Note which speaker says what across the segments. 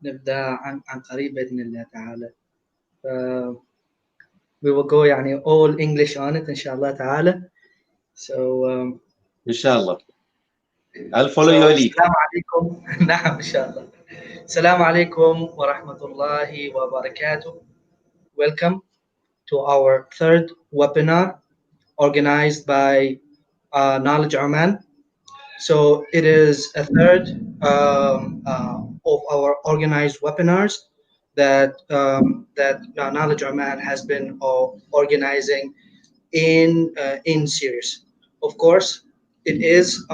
Speaker 1: نبدأ عن قريب بإذن الله تعالى. We will go يعني all English on it إن شاء الله تعالى. So
Speaker 2: Inshallah. I'll follow
Speaker 1: so
Speaker 2: your lead.
Speaker 1: السلام عليكم. نعم إن شاء الله. السلام عليكم ورحمة الله وبركاته. Welcome to our third webinar organized by Knowledge Oman. So it is a third of our organized webinars that Knowledge Oman has been organizing in series. Of course, it is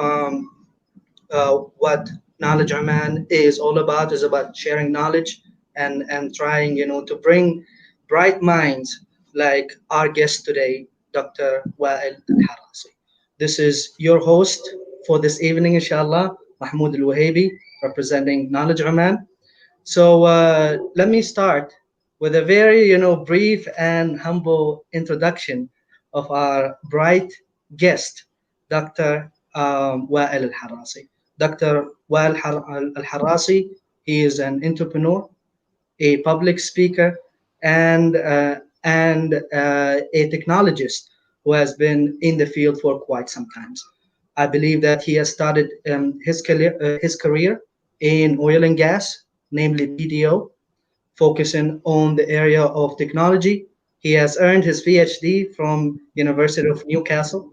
Speaker 1: what Knowledge Oman is all about. Is about sharing knowledge and trying to bring bright minds like our guest today, Dr. Wail Harrasi. This is your host for this evening, inshallah, Mahmood al Wahibi, representing Knowledge Oman. So let me start with a very, brief and humble introduction of our bright guest, Dr. Wail al-Harrasi. Dr. Wail al-Harrasi, he is an entrepreneur, a public speaker, and a technologist who has been in the field for quite some time. I believe that he has started his career in oil and gas, namely BDO, focusing on the area of technology. He has earned his PhD from University of Newcastle,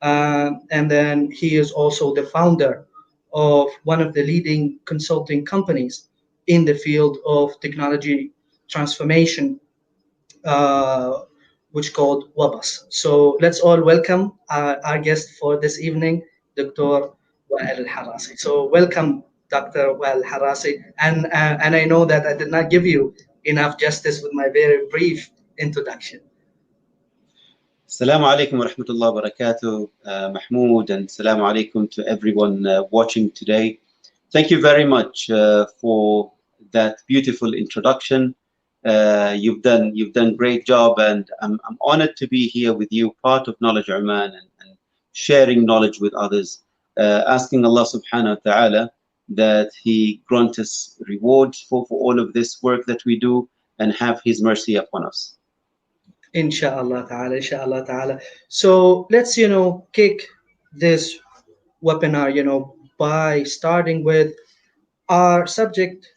Speaker 1: and then he is also the founder of one of the leading consulting companies in the field of technology transformation, uh, which called WABAS. So let's all welcome our guest for this evening, Dr. Wail Harasi. So welcome, Dr. Wail Harasi. And I know that I did not give you enough justice with my very brief introduction.
Speaker 2: Assalamu alaikum wa rahmatullahi wa barakatuh, Mahmood, and assalamu alaikum to everyone watching today. Thank you very much for that beautiful introduction. You've done great job, and I'm honored to be here with you, part of Knowledge Oman, and sharing knowledge with others. Asking Allah subhanahu wa ta'ala that He grant us rewards for all of this work that we do and have His mercy upon us.
Speaker 1: Inshallah ta'ala, inshallah ta'ala. So let's, kick this webinar, by starting with our subject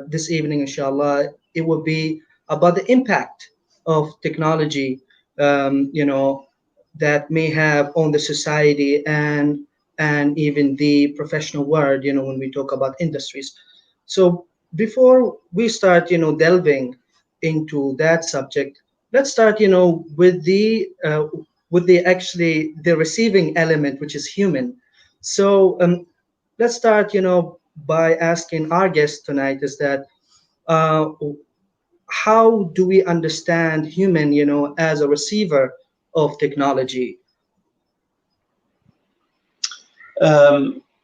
Speaker 1: this evening, inshallah. It will be about the impact of technology, that may have on the society and even the professional world, when we talk about industries. So before we start, delving into that subject, let's start, with the actually the receiving element, which is human. So let's start, by asking our guest tonight is that uh, how do we understand human, as a receiver of technology?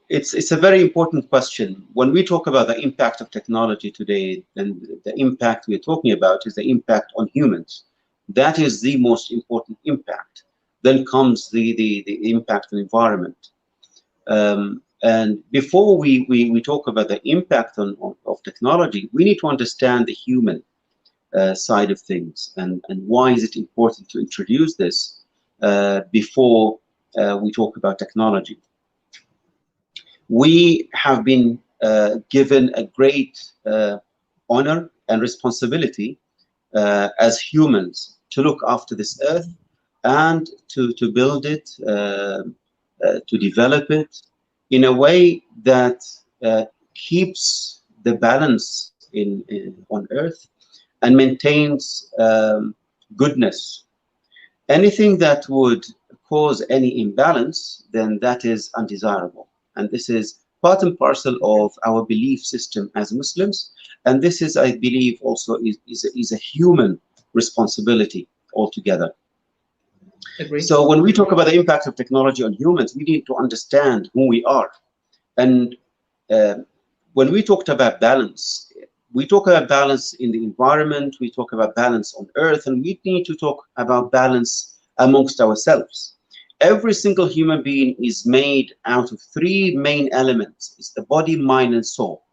Speaker 2: It's a very important question. When we talk about the impact of technology today, then the impact we're talking about is the impact on humans. That is the most important impact. Then comes the impact on the environment. And before we talk about the impact of technology, we need to understand the human side of things, and why is it important to introduce this before we talk about technology. We have been given a great honor and responsibility as humans to look after this earth and to build it, to develop it in a way that keeps the balance on earth and maintains goodness. Anything that would cause any imbalance, then that is undesirable. And this is part and parcel of our belief system as Muslims. And this is, I believe, also is a human responsibility altogether.
Speaker 1: Agreed.
Speaker 2: So when we talk about the impact of technology on humans, we need to understand who we are. And when we talked about balance, we talk about balance in the environment, we talk about balance on earth, and we need to talk about balance amongst ourselves. Every single human being is made out of three main elements. It's the body, mind, and soul.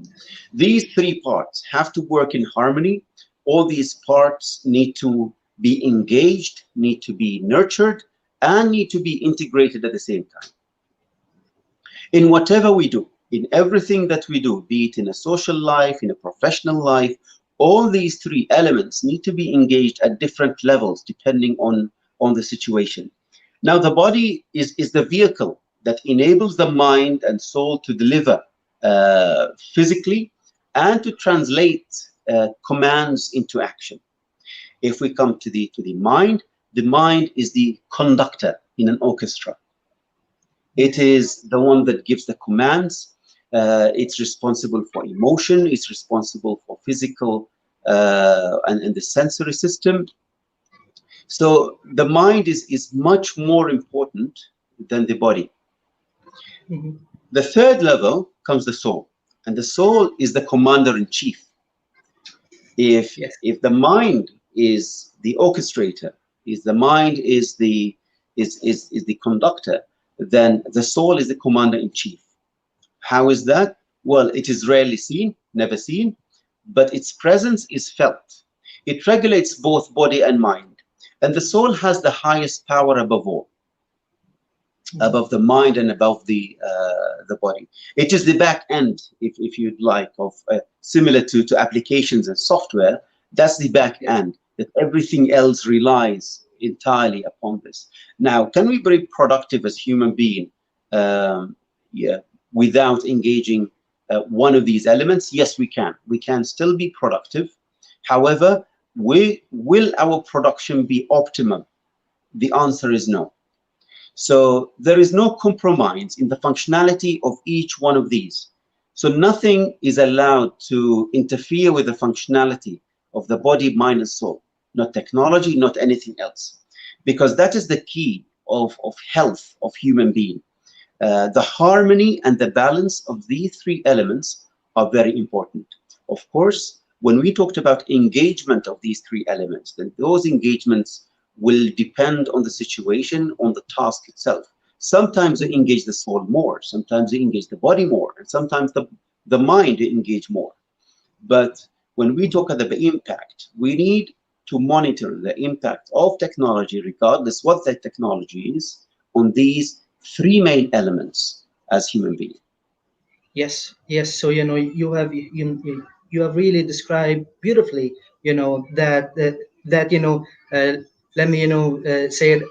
Speaker 1: Yes.
Speaker 2: These three parts have to work in harmony. All these parts need to be engaged, need to be nurtured, and need to be integrated at the same time. In whatever we do, in everything that we do, be it in a social life, in a professional life, all these three elements need to be engaged at different levels depending on the situation. Now, the body is the vehicle that enables the mind and soul to deliver physically and to translate commands into action. If we come to the mind is the conductor in an orchestra. It
Speaker 1: Yes.
Speaker 2: is the one that gives the commands. It's responsible for emotion. It's responsible for physical and the sensory system. So the mind is much more important than the body.
Speaker 1: Hmm.
Speaker 2: The third level comes the soul, and the soul is the commander in chief. If
Speaker 1: Yes.
Speaker 2: if the mind is the orchestrator, is the mind is the conductor, then the soul is the commander in chief. How is that? Well, it is rarely seen, never seen, but its presence is felt. It regulates both body and mind. And the soul has the highest power above all,
Speaker 1: Hmm.
Speaker 2: above the mind and above the body. It is the back end, if you'd like, of similar to applications and software. That's the back
Speaker 1: Yes.
Speaker 2: end, that everything else relies entirely upon this. Now, can we be productive as human being yeah, without engaging one of these elements? Yes, we can. We can still be productive. However, will our production be optimum? The answer is no. So there is no compromise in the functionality of each one of these. So nothing is allowed to interfere with the functionality of the body, mind, and soul. Not technology, not anything else. Because that is the key of health of human being. The harmony and the balance of these three elements are very important. Of course, when we talked about engagement of these three elements, then those engagements will depend on the situation, on the task itself. Sometimes they
Speaker 1: Hmm.
Speaker 2: engage the soul more, sometimes they engage the body more, and sometimes the mind they engage more. But when we talk about the impact, we need to monitor the impact of technology, regardless what that technology is, on these three main elements as human beings.
Speaker 1: Yes, yes. So you have really described beautifully. That let me say it,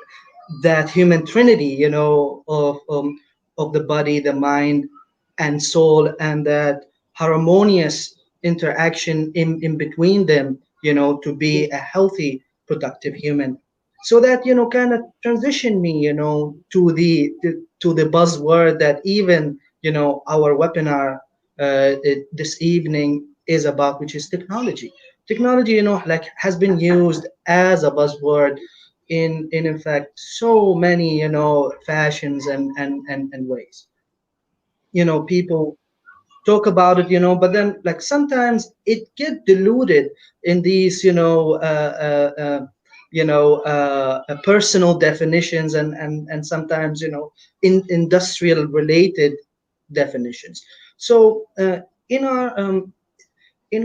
Speaker 1: that human trinity. Of the body, the mind, and soul, and that harmonious interaction in between them. To be a healthy, productive human. So that kind of transition me to the buzzword that even our webinar this evening is about, which is technology. Technology, like, has been used as a buzzword in fact so many fashions and ways. People talk about it, but then, like, sometimes it get diluted in these personal definitions, and sometimes in industrial related definitions. So in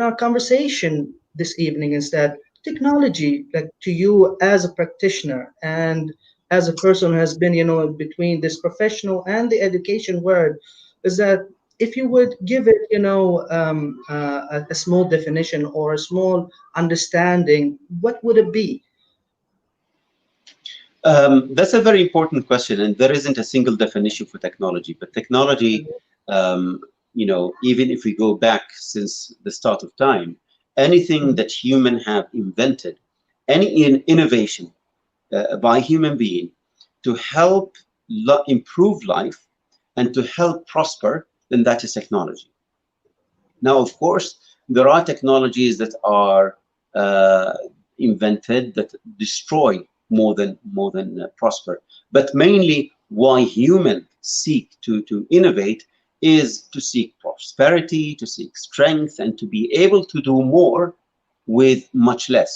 Speaker 1: our conversation this evening is that technology, like, to you as a practitioner and as a person who has been between this professional and the education world, is that if you would give it a small definition or a small understanding, what would it be?
Speaker 2: That's a very important question, and there isn't a single definition for technology. But technology, um, even if we go back since the start of time, anything
Speaker 1: Mhm.
Speaker 2: that human have invented, any innovation by human being to help improve life and to help prosper, then that is technology. Now, of course, there are technologies that are uh, invented that destroy more than prosper. But mainly, why humans seek to innovate is to seek prosperity, to seek strength, and to be able to do more with much less.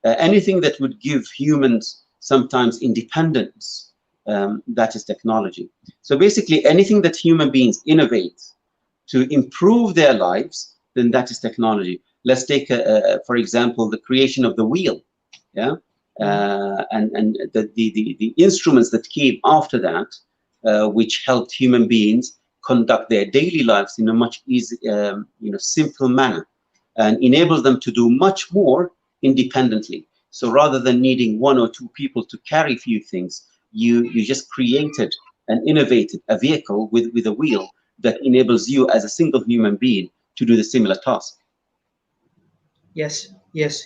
Speaker 2: Anything that would give humans sometimes independence, that is technology. So basically, anything that human beings innovate to improve their lives, then that is technology. Let's take, for example, the creation of the wheel, yeah, and the instruments that came after that, which helped human beings conduct their daily lives in a much easy, simple manner, and enables them to do much more independently. So rather than needing one or two people to carry few things, you just created and innovated a vehicle with a wheel that enables you as a single human being to do the similar task.
Speaker 1: Yes, yes,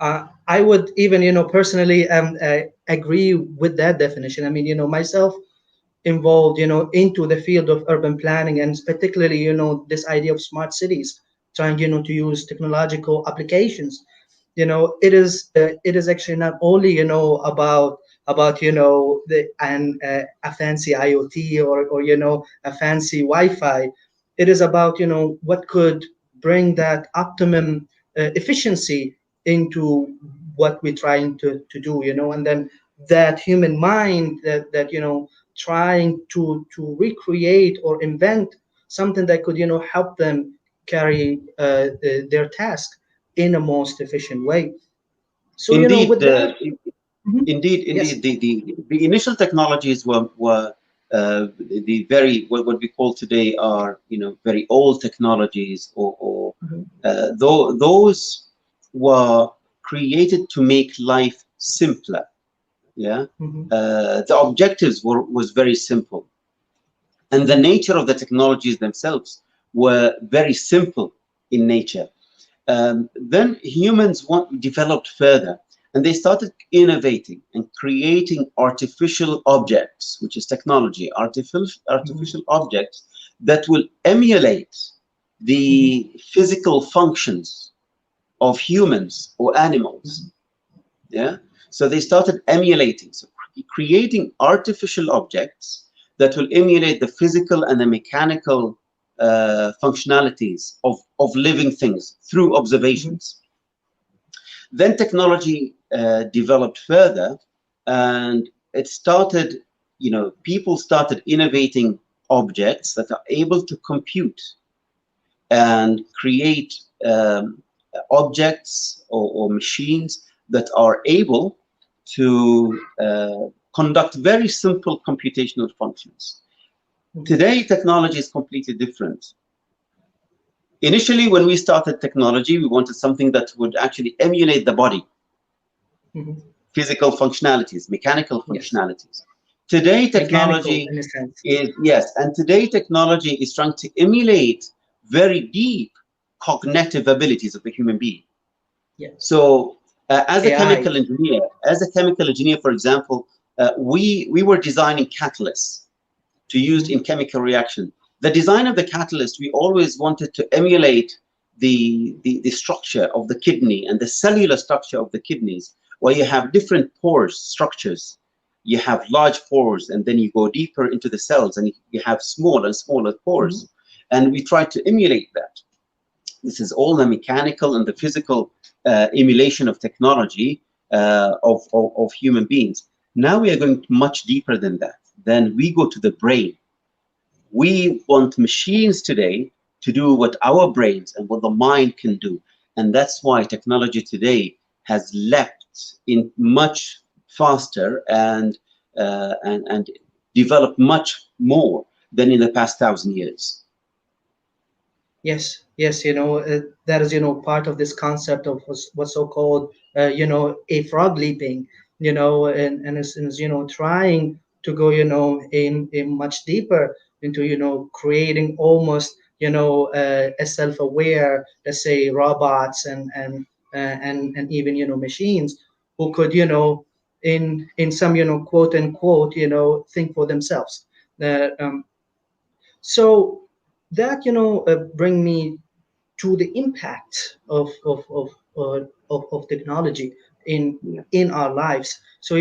Speaker 1: I would even, personally agree with that definition. I mean, myself involved, into the field of urban planning, and particularly, this idea of smart cities, trying, to use technological applications. It is actually not only, about the and a fancy IoT, or a fancy Wi-Fi. It is about, what could bring that optimum efficiency into what we're trying to do, and then that human mind, that trying to recreate or invent something that could, help them carry their task in a most efficient way. So,
Speaker 2: Indeed,
Speaker 1: with that. Mhm.
Speaker 2: indeed,
Speaker 1: Yes.
Speaker 2: the initial technologies were the very what we call today are very old technologies, or
Speaker 1: Mhm.
Speaker 2: though those were created to make life simpler. Yeah,
Speaker 1: Mhm.
Speaker 2: the objectives was very simple, and the nature of the technologies themselves were very simple in nature. Then humans developed further, and they started innovating and creating artificial objects, which is technology,
Speaker 1: Mhm.
Speaker 2: artificial objects that will emulate
Speaker 1: Mhm.
Speaker 2: the physical functions of humans or animals.
Speaker 1: Mhm.
Speaker 2: Yeah. So they started emulating, so creating artificial objects that will emulate the physical and the mechanical functionalities of living things through
Speaker 1: Mhm.
Speaker 2: observations. Then technology developed further, and it started, people started innovating objects that are able to compute and create objects or machines that are able to conduct very simple computational functions.
Speaker 1: Mhm.
Speaker 2: Today, technology is completely different. Initially, when we started technology, we wanted something that would actually emulate the body,
Speaker 1: Mhm.
Speaker 2: physical functionalities, mechanical
Speaker 1: Yes.
Speaker 2: functionalities. Today,
Speaker 1: Mechanical
Speaker 2: technology
Speaker 1: in a sense.
Speaker 2: is, yes, and today technology is trying to emulate very deep cognitive abilities of the human being.
Speaker 1: Yeah.
Speaker 2: So,
Speaker 1: AI.
Speaker 2: as a chemical engineer, for example, we were designing catalysts to use
Speaker 1: Mhm.
Speaker 2: in chemical reaction. The design of the catalyst, we always wanted to emulate the structure of the kidney and the cellular structure of the kidneys, where you have different pores structures. You have large pores, and then you go deeper into the cells, and you have smaller and smaller
Speaker 1: Mhm.
Speaker 2: pores. And we tried to emulate that. This is all the mechanical and the physical emulation of technology of human beings. Now we are going much deeper than that. Then we go to the brain. We want machines today to do what our brains and what the mind can do. And that's why technology today has leapt in much faster and developed much more than in the past 1,000 years.
Speaker 1: Yes, yes, that is, part of this concept of what's so called, a frog leaping, and is, trying to go, in much deeper into, creating almost, a self-aware, let's say, robots, and even, machines who could, in some, quote unquote, think for themselves. Um, so that, bring me to the impact of technology in
Speaker 2: Yeah.
Speaker 1: in our lives. So,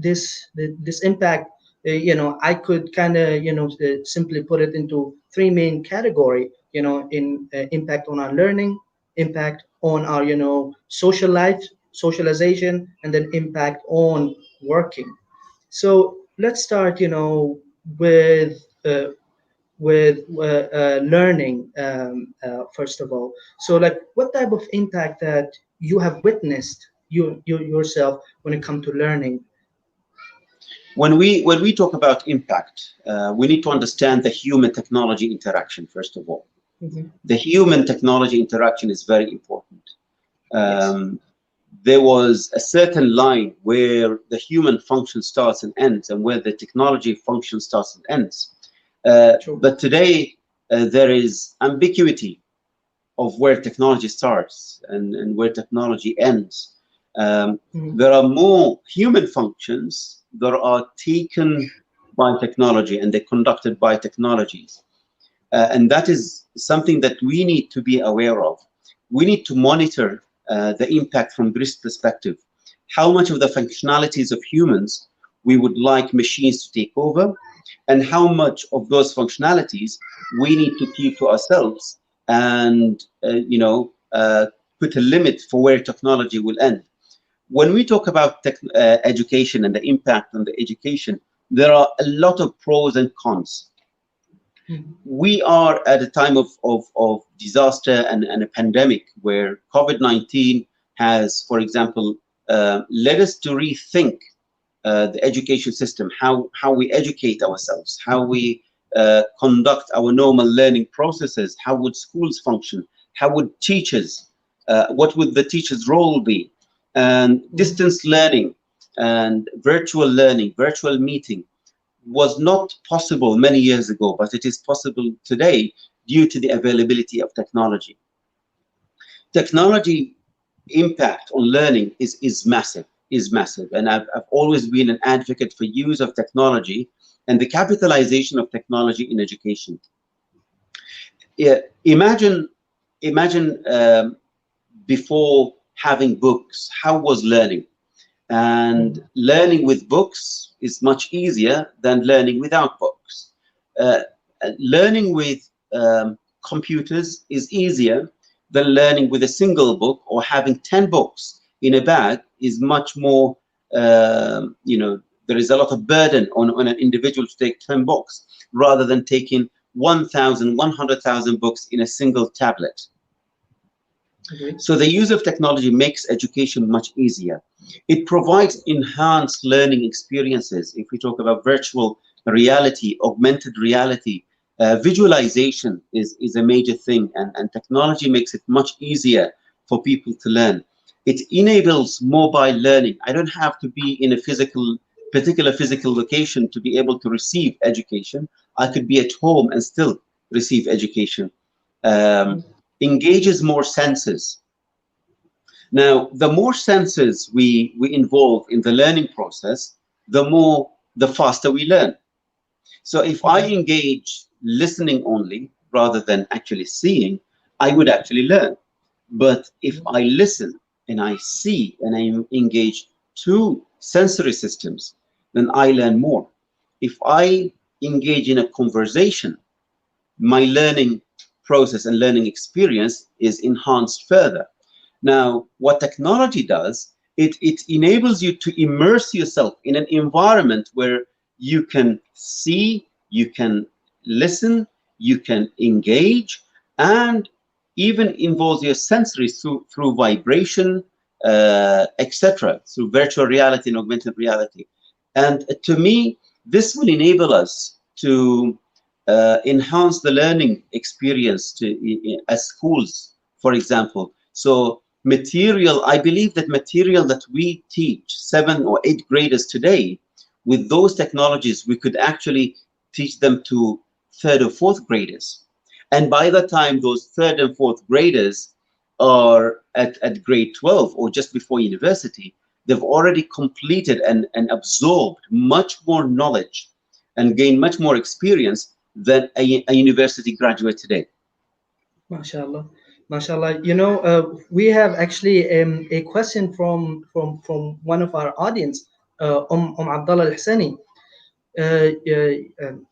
Speaker 1: this impact, I could kind of, simply put it into three main category. In impact on our learning, impact on our, social life, socialization, and then impact on working. So let's start, with with learning, first of all. So, like, what type of impact that you have witnessed you yourself when it comes to learning?
Speaker 2: When we talk about impact, we need to understand the human technology interaction first of all.
Speaker 1: Hmm.
Speaker 2: The human technology interaction is very important.
Speaker 1: Yes,
Speaker 2: Um, there was a certain line where the human function starts and ends, and where the technology function starts and ends.
Speaker 1: true.
Speaker 2: But today, there is ambiguity of where technology starts and where technology ends.
Speaker 1: Hmm.
Speaker 2: There are more human functions that are taken by technology and they're conducted by technologies. And that is something that we need to be aware of. We need to monitor the impact from this perspective. How much of the functionalities of humans we would like machines to take over, and how much of those functionalities we need to keep to ourselves and put a limit for where technology will end. When we talk about education and the impact on the education, there are a lot of pros and cons.
Speaker 1: Hmm.
Speaker 2: We are at a time of disaster and a pandemic where COVID-19 has, for example, led us to rethink the education system, how we educate ourselves, how we conduct our normal learning processes, how would schools function, how would teachers, what would the teacher's role be, and
Speaker 1: Hmm.
Speaker 2: distance learning and virtual learning, virtual meeting was not possible many years ago, but it is possible today due to the availability of technology. Technology impact on learning is massive. And I've always been an advocate for use of technology and the capitalization of technology in education. Yeah, imagine before having books, how was learning? And
Speaker 1: Hmm.
Speaker 2: learning with books is much easier than learning without books. Uh, Learning with computers is easier than learning with a single book, or having 10 books in a bag is much more, there is a lot of burden on an individual to take 10 books rather than taking 1,000, 100,000 books in a single tablet.
Speaker 1: Agree.
Speaker 2: So the use of technology makes education much easier. It provides enhanced learning experiences. If we talk about virtual reality, augmented reality, visualization is a major thing, and technology makes it much easier for people to learn. It enables mobile learning. I don't have to be in a particular physical location to be able to receive education. I could be at home and still receive education. Um, Engages more senses. Now, the more senses we involve in the learning process, the faster we learn. So if I
Speaker 1: Hmm.
Speaker 2: engage listening only rather than actually seeing, I would actually learn. But if I listen and I see and I engage two sensory systems, then I learn more. If I engage in a conversation, my learning process and learning experience is enhanced further. Now, what technology does, it enables you to immerse yourself in an environment where you can see, you can listen, you can engage, and even involves your sensories through vibration, etc., through virtual reality and augmented reality. And to me, this will enable us to enhance the learning experience at schools, for example. So material, I believe that material that we teach 7 or 8 graders today, with those technologies, we could actually teach them to third or fourth graders. And by the time those third and fourth graders are at grade 12 or just before university, they've already completed and absorbed much more knowledge and gained much more experience than a university graduate today.
Speaker 1: MashaAllah. MashaAllah. You know, we have actually a question from one of our audience, Abdullah Al-Hassani.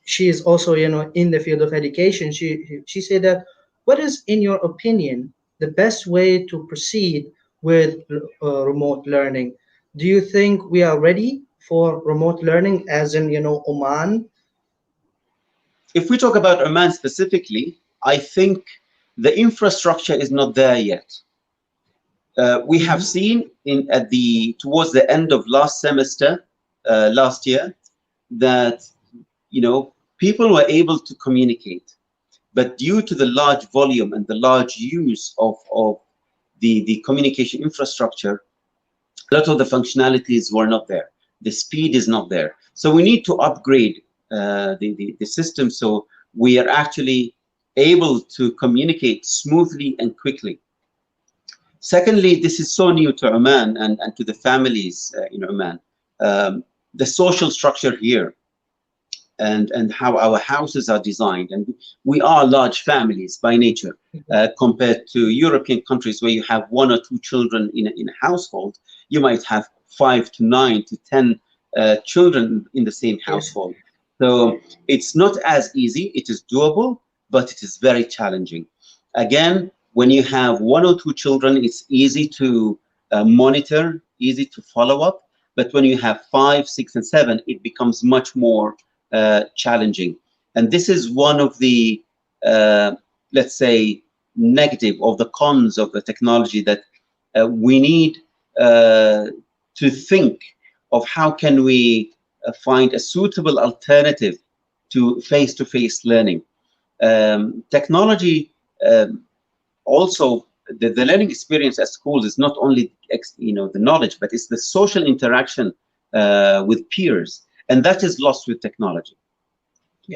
Speaker 1: She is also, in the field of education. She said that, what is, in your opinion, the best way to proceed with remote learning? Do you think we are ready for remote learning, as in, Oman?
Speaker 2: If we talk about Oman specifically, I think the infrastructure is not there yet. We have
Speaker 1: Hmm.
Speaker 2: seen in at the towards the end of last semester, last year, that people were able to communicate, but due to the large volume and the large use of the communication infrastructure, a lot of the functionalities were not there. The speed is not there. So we need to upgrade the system so we are actually able to communicate smoothly and quickly. Secondly, this is so new to Oman and to the families in Oman. The social structure here and how our houses are designed. And we are large families by nature compared to European countries where you have one or two children in a household. You might have 5 to 9 to 10 children in the same
Speaker 1: Yes.
Speaker 2: household. So it's not as easy. It is doable, but it is very challenging. Again, when you have one or two children, it's easy to monitor, easy to follow up. But when you have five, six, and seven, it becomes much more challenging. And this is one of the, let's say, negative of the cons of the technology, that we need to think of how can we find a suitable alternative to face-to-face learning. Technology also, the learning experience at schools is not only the knowledge, but it's the social interaction with peers, and that is lost with technology.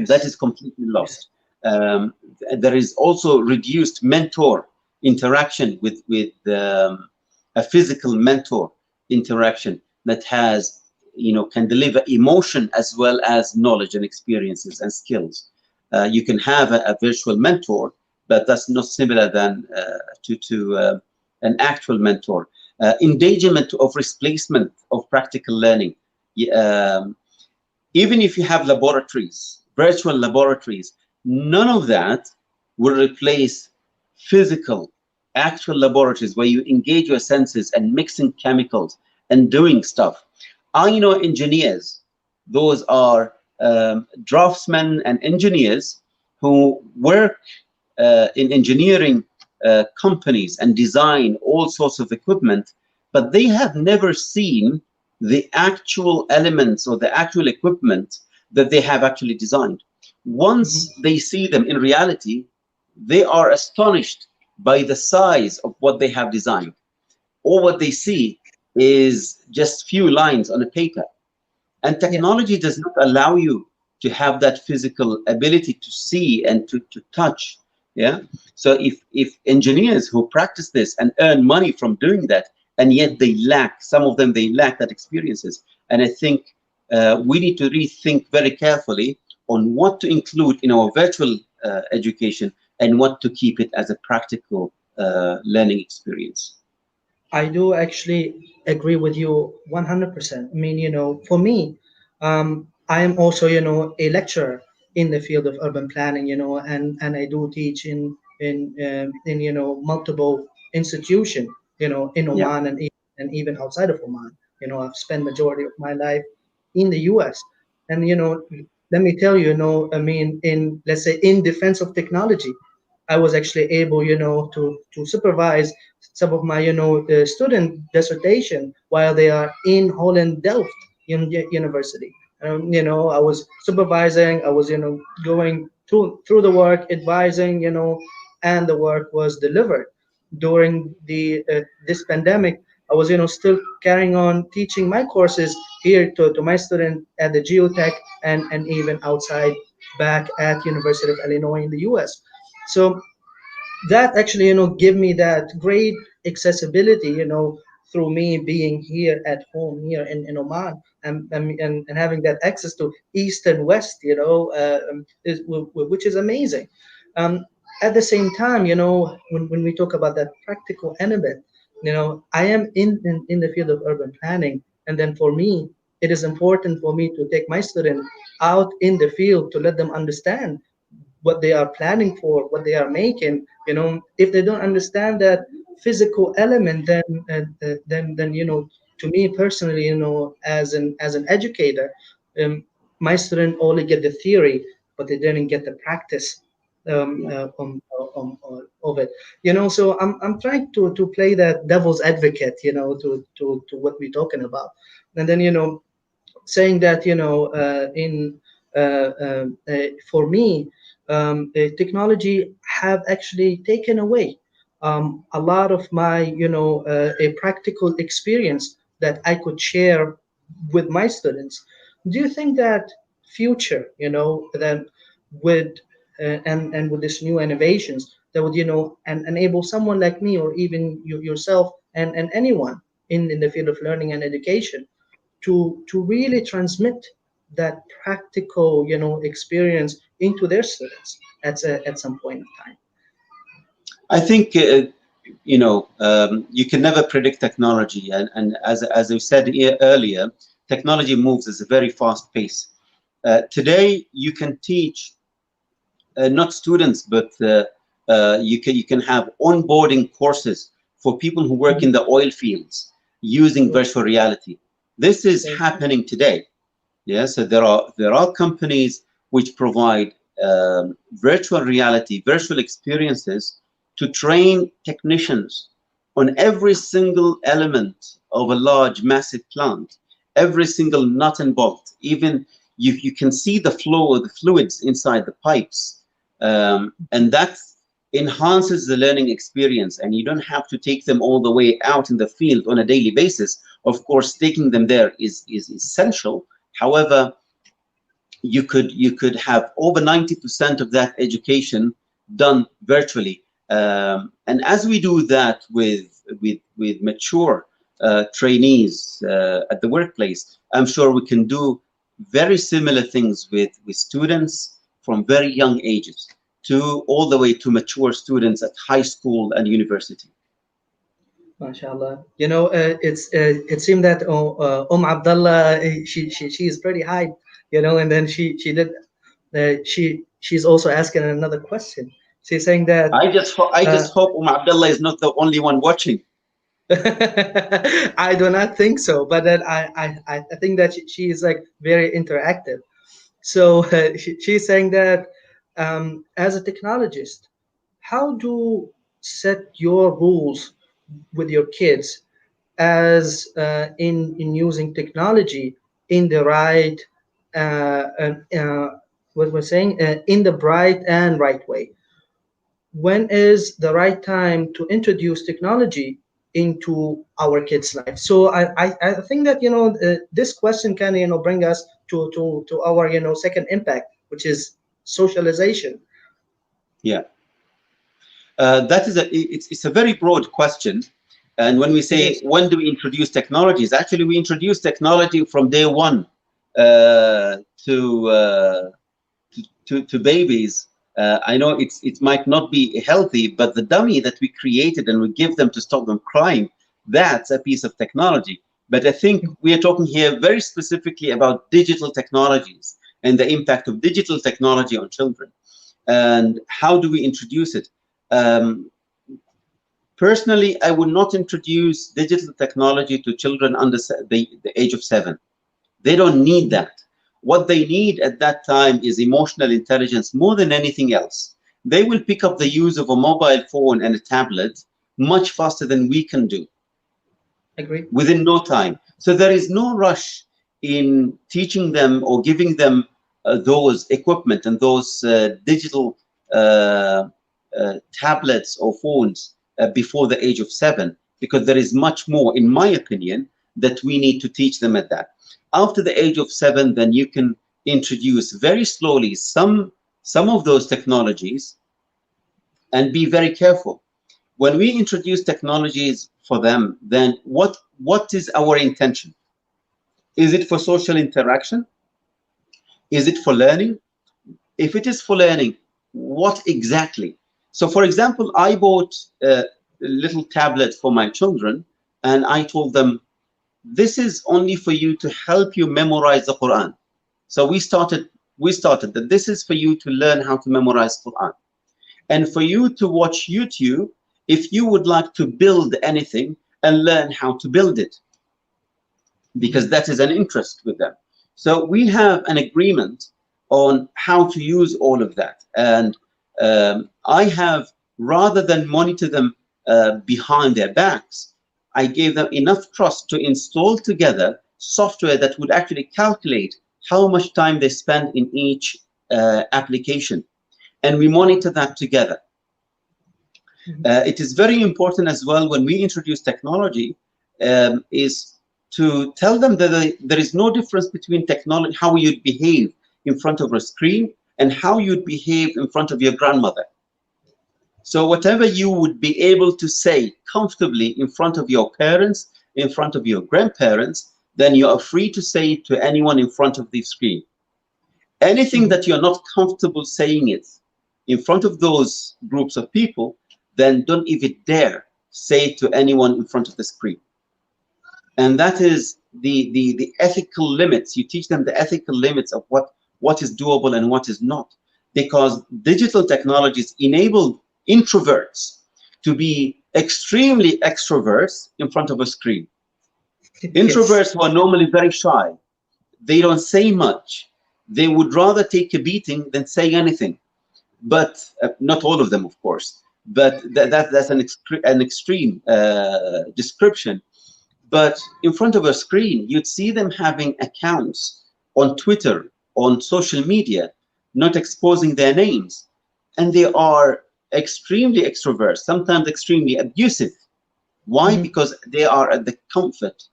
Speaker 2: That
Speaker 1: Yes.
Speaker 2: is completely
Speaker 1: Yes.
Speaker 2: lost. Um, there is also reduced mentor interaction with a physical mentor interaction that has, can deliver emotion as well as knowledge and experiences and skills. You can have a virtual mentor, but that's not similar than to an actual mentor. Engagement of replacement of practical learning. Um, Even if you have laboratories, virtual laboratories, none of that will replace physical, actual laboratories where you engage your senses and mixing chemicals and doing stuff. I know engineers, those are draftsmen and engineers who work in engineering companies and design all sorts of equipment, but they have never seen the actual elements or the actual equipment that they have actually designed. Once
Speaker 1: Hmm.
Speaker 2: they see them in reality, they are astonished by the size of what they have designed. Or what they see is just few lines on a paper. And
Speaker 1: Yeah.
Speaker 2: technology does not allow you to have that physical ability to see and to touch. Yeah. So if engineers who practice this and earn money from doing that, and yet they lack, some of them, they lack that experiences. And I think we need to rethink very carefully on what to include in our virtual education and what to keep it as a practical learning experience.
Speaker 1: I do actually agree with you 100%. I mean, for me, I am also, a lecturer in the field of urban planning, and I do teach in multiple institution, in
Speaker 2: Yeah.
Speaker 1: Oman and even outside of Oman. I've spent majority of my life in the U.S. And let me tell you, I mean, in let's say in defense of technology, I was actually able, to supervise some of my, student dissertation while they are in Holland Delft University. I was supervising, I was, going through the work, advising, and the work was delivered. During the this pandemic, I was, still carrying on teaching my courses here to my student at the geotech and even outside back at University of Illinois in the US. So that actually give me that great accessibility through me being here at home here in Oman and having that access to east and west which is amazing. um, at the same time when we talk about that practical element, I am in the field of urban planning, and then for me it is important for me to take my student out in the field to let them understand what they are planning for, what they are making. If they don't understand that physical element, then to me personally, as an educator, my student only get the theory, but they didn't get the practice
Speaker 2: Yeah.
Speaker 1: of it. So I'm trying to play that devil's advocate, to what we're talking about. And then, saying that, in for me, technology have actually taken away a lot of my, a practical experience that I could share with my students. Do you think that future, that with and with this new innovations that would, and enable someone like me, or even yourself, and anyone in the field of learning and education, to really transmit that practical, experience into their students at some point in time?
Speaker 2: I think you can never predict technology, and as I said earlier, technology moves at a very fast pace. Today, you can teach not students, but you can have onboarding courses for people who work in
Speaker 1: Mhm.
Speaker 2: the oil fields using
Speaker 1: Sure.
Speaker 2: virtual reality. This is
Speaker 1: Very true.
Speaker 2: happening today. Yeah, so there are companies which provide virtual reality, virtual experiences to train technicians on every single element of a large, massive plant, every single nut and bolt. Even you can see the flow of the fluids inside the pipes, and that enhances the learning experience. And you don't have to take them all the way out in the field on a daily basis. Of course, taking them there is essential. However, you could have over 90% of that education done virtually, and as we do that with mature trainees at the workplace, I'm sure we can do very similar things with students from very young ages to all the way to mature students at high school and university.
Speaker 1: MashaAllah. It seemed that Abdullah, she is pretty hyped, and then she did she's also asking another question. She's saying that
Speaker 2: I
Speaker 1: uh,
Speaker 2: just hope Abdullah is not the only one watching.
Speaker 1: I do not think so, but then I think that she is like very interactive. So she's saying that, as a technologist, how do set your rules with your kids as in using technology in the right what we're saying, in the bright and right way. When is the right time to introduce technology into our kids' life? So I think that, this question can, bring us to our, second impact, which is socialization.
Speaker 2: Yeah. That is it's a very broad question. And when we
Speaker 1: It
Speaker 2: say
Speaker 1: is.
Speaker 2: when do we introduce technologies, actually we introduce technology from day one uh, to, uh, to babies. I know it might not be healthy, but the dummy that we created and we give them to stop them crying, that's a piece of technology. But I think we are talking here very specifically about digital technologies and the impact of digital technology on children. And how do we introduce it? Um, Personally, I would not introduce digital technology to children under the age of 7. They don't need
Speaker 1: Mhm.
Speaker 2: that. What they need at that time is emotional intelligence more than anything else. They will pick up the use of a mobile phone and a tablet much faster than we can do
Speaker 1: Agree.
Speaker 2: within no time. So there is no rush in teaching them or giving them those equipment and those digital tablets or phones before the age of 7, because there is much more, in my opinion, that we need to teach them at that. After the age of 7, then you can introduce very slowly some of those technologies, and be very careful when we introduce technologies for them. Then what is our intention? Is it for social interaction? Is it for learning? If it is for learning, what exactly? So for example, I bought a little tablet for my children, and I told them, this is only for you to help you memorize the Quran. So we started that this is for you to learn how to memorize Quran, and for you to watch YouTube if you would like to build anything and learn how to build it, because
Speaker 1: Mhm.
Speaker 2: that is an interest with them. So we have an agreement on how to use all of that. And I have, rather than monitor them behind their backs, I gave them enough trust to install together software that would actually calculate how much time they spend in each application. And we monitor that together. It is very important as well when we introduce technology, is to tell them that there is no difference between technology, how you'd behave in front of a screen and how you'd behave in front of your grandmother. So whatever you would be able to say comfortably in front of your parents, in front of your grandparents, then you are free to say it to anyone in front of the screen. Anything that you're not comfortable saying it in front of those groups of people, then don't even dare say it to anyone in front of the screen. And that is the ethical limits. You teach them the ethical limits of what is doable and what is not. Because digital technologies enable introverts to be extremely extroverts in front of a screen. Introverts who are normally very shy, they don't say much. They would rather take a beating than say anything. But not all of them, of course. But that's an extreme description. But in front of a screen, you'd see them having accounts on Twitter, on social media, not exposing their names. And they are extremely extrovert, sometimes extremely abusive. Why? Because they are at the comfort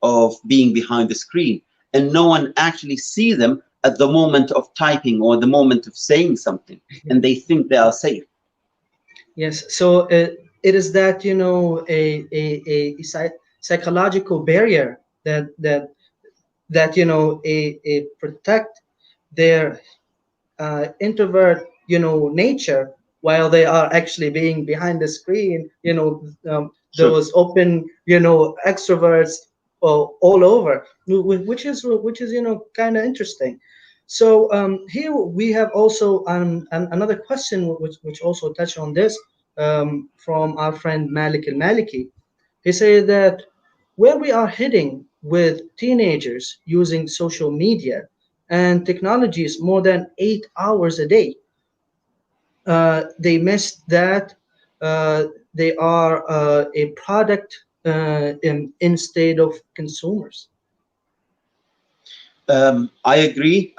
Speaker 2: of being behind the screen, and no one actually sees them at the moment of typing or the moment of saying something, and they think they are safe.
Speaker 1: Yes, so it is that, psychological barrier that a protect their introvert nature, while they are actually being behind the screen,
Speaker 2: Sure.
Speaker 1: those open extroverts all over, which is kind of interesting. So here we have also another question which also touched on this, from our friend Malik al-Maliki. He said that where we are heading with teenagers using social media and technologies more than 8 hours a day, they missed that they are a product instead of consumers.
Speaker 2: I agree,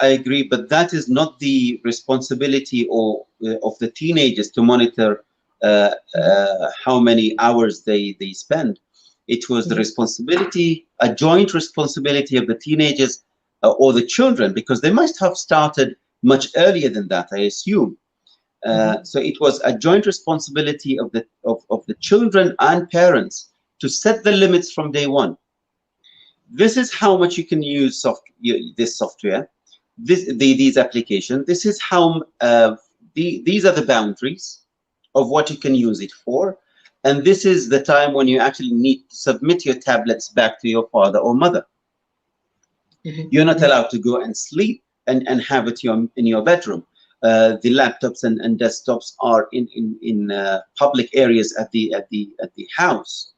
Speaker 2: but that is not the responsibility of the teenagers to monitor how many hours they spend. It was the responsibility, a joint responsibility of the teenagers or the children, because they must have started much earlier than that, I assume. So it was a joint responsibility of the children and parents to set the limits from day one. This is how much you can use this software, these applications. This is how these are the boundaries of what you can use it for, and this is the time when you actually need to submit your tablets back to your father or mother. You're not allowed to go and sleep and have it in your bedroom. The laptops and desktops are in public areas at the house.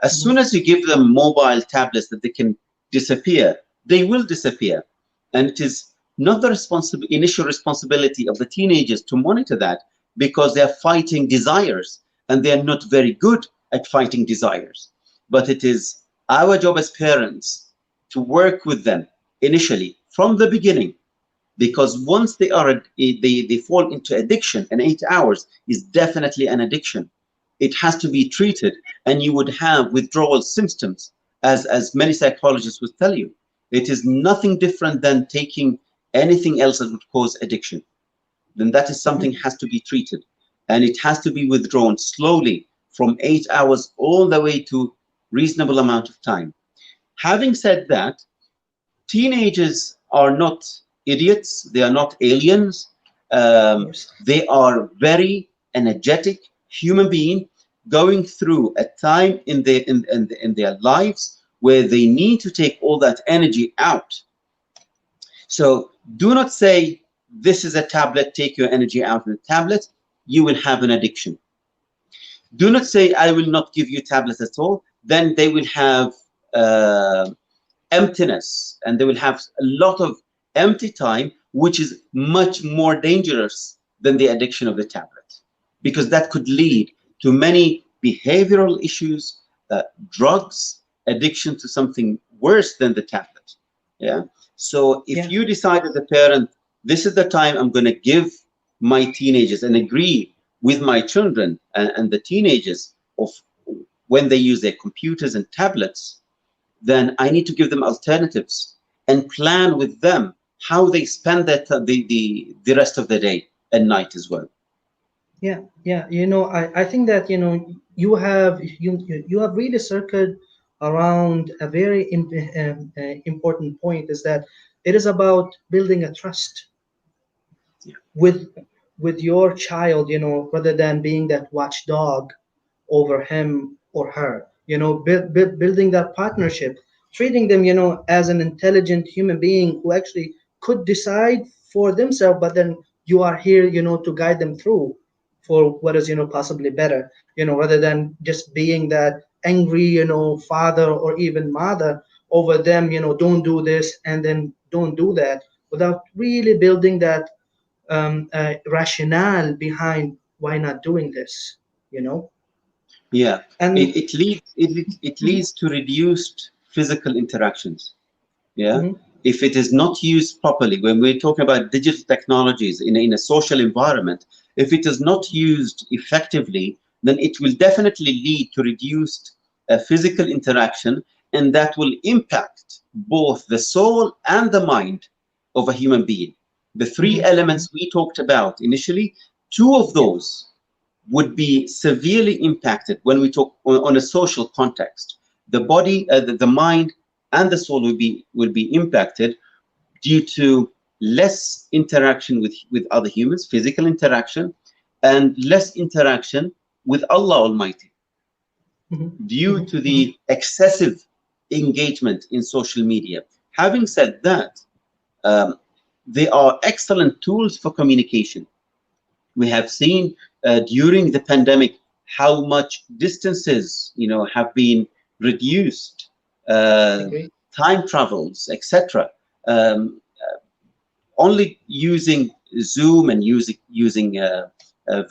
Speaker 2: As soon as you give them mobile tablets that they can disappear, they will disappear. And it is not the initial responsibility of the teenagers to monitor that, because they're fighting desires and they're not very good at fighting desires. But it is our job as parents to work with them initially from the beginning, because once they fall into addiction, and 8 hours is definitely an addiction. It has to be treated, and you would have withdrawal symptoms, as many psychologists would tell you. It is nothing different than taking anything else that would cause addiction. Then that is something has to be treated, and it has to be withdrawn slowly from 8 hours all the way to reasonable amount of time. Having said that, teenagers are not idiots. They are not aliens. They are very energetic human being going through a time in their lives where they need to take all that energy out. So do not say, this is a tablet, take your energy out of the tablet, you will have an addiction. Do not say, I will not give you tablets at all, then they will have emptiness, and they will have a lot of empty time which is much more dangerous than the addiction of the tablet, because that could lead to many behavioral issues, drugs, addiction to something worse than the tablet. Yeah. So if
Speaker 1: Yeah.
Speaker 2: you decide as a parent, this is the time I'm going to give my teenagers, and agree with my children and the teenagers of when they use their computers and tablets, then I need to give them alternatives and plan with them how they spend the rest of the day and night as well.
Speaker 1: Yeah, yeah. I think that you have really circled around a very important point, is that it is about building a trust
Speaker 2: Yeah.
Speaker 1: with your child, rather than being that watchdog over him or her. Building that partnership, treating them, as an intelligent human being who actually could decide for themselves, but then you are here, to guide them through for what is, possibly better, rather than just being that angry, father or even mother over them, don't do this and then don't do that, without really building that rationale behind why not doing this, you know
Speaker 2: Yeah,
Speaker 1: and
Speaker 2: it leads to reduced physical interactions. Yeah,
Speaker 1: Mhm.
Speaker 2: if it is not used properly, when we're talking about digital technologies in a social environment, if it is not used effectively, then it will definitely lead to reduced physical interaction, and that will impact both the soul and the mind of a human being. The three
Speaker 1: Mhm. Mhm.
Speaker 2: elements we talked about initially, two of
Speaker 1: Yeah.
Speaker 2: those would be severely impacted when we talk on a social context. The body, the mind, and the soul will be impacted due to less interaction with other humans, physical interaction, and less interaction with Allah Almighty
Speaker 1: Mhm.
Speaker 2: due
Speaker 1: Mhm.
Speaker 2: to
Speaker 1: Mhm.
Speaker 2: the excessive engagement in social media. Having said that, um, they are excellent tools for communication. We have seen during the pandemic how much distances, have been reduced, uh,
Speaker 1: Agree.
Speaker 2: time travels, etc. Um, Only using Zoom and using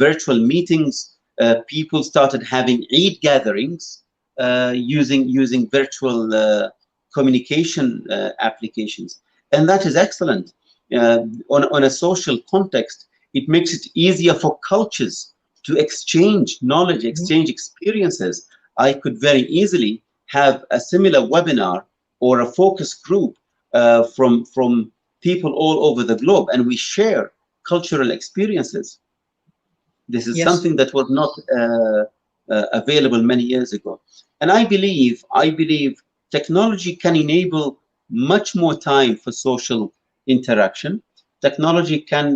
Speaker 2: virtual meetings, people started having Eid gatherings using virtual communication applications, and that is excellent. On a social context, it makes it easier for cultures to exchange knowledge,
Speaker 1: Mhm.
Speaker 2: exchange experiences. I could very easily have a similar webinar or a focus group from people all over the globe, and we share cultural experiences. This is
Speaker 1: Yes.
Speaker 2: something that was not available many years ago. And I believe technology can enable much more time for social interaction. Technology can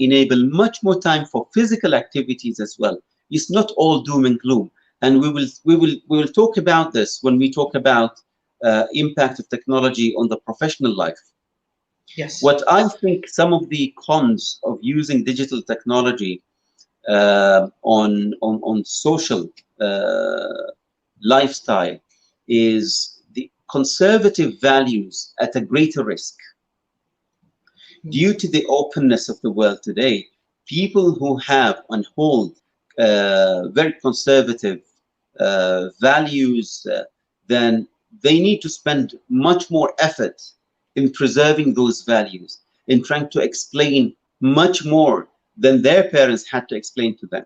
Speaker 2: enable much more time for physical activities as well. It's not all doom and gloom. And we will talk about this when we talk about impact of technology on the professional life.
Speaker 1: Yes.
Speaker 2: What I think some of the cons of using digital technology on social lifestyle is the conservative values at a greater risk
Speaker 1: Mhm.
Speaker 2: due to the openness of the world today. People who have and hold very conservative values, then they need to spend much more effort in preserving those values, in trying to explain much more than their parents had to explain to them.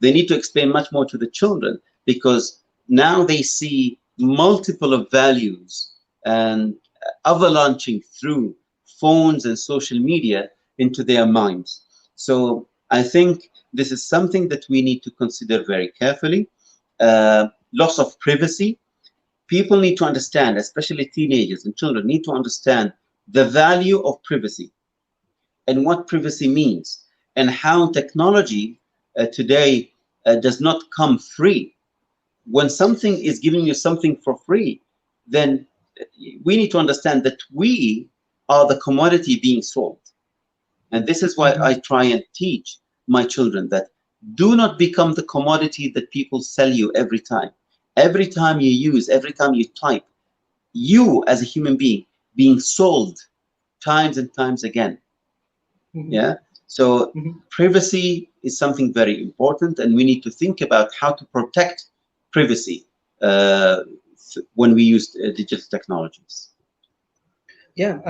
Speaker 2: They need to explain much more to the children, because now they see multiple of values and avalanching through phones and social media into their minds. So I think this is something that we need to consider very carefully. Loss of privacy. People need to understand, especially teenagers and children, need to understand the value of privacy and what privacy means, and how technology today does not come free. When something is giving you something for free, then we need to understand that we are the commodity being sold. And this is why
Speaker 1: Mhm.
Speaker 2: I try and teach my children that do not become the commodity that people sell you every time. Every time you use, every time you type, you as a human being being sold times and times again.
Speaker 1: Mhm.
Speaker 2: Yeah. So
Speaker 1: Mhm.
Speaker 2: privacy is something very important, and we need to think about how to protect privacy uh, when we use digital technologies.
Speaker 1: Yeah,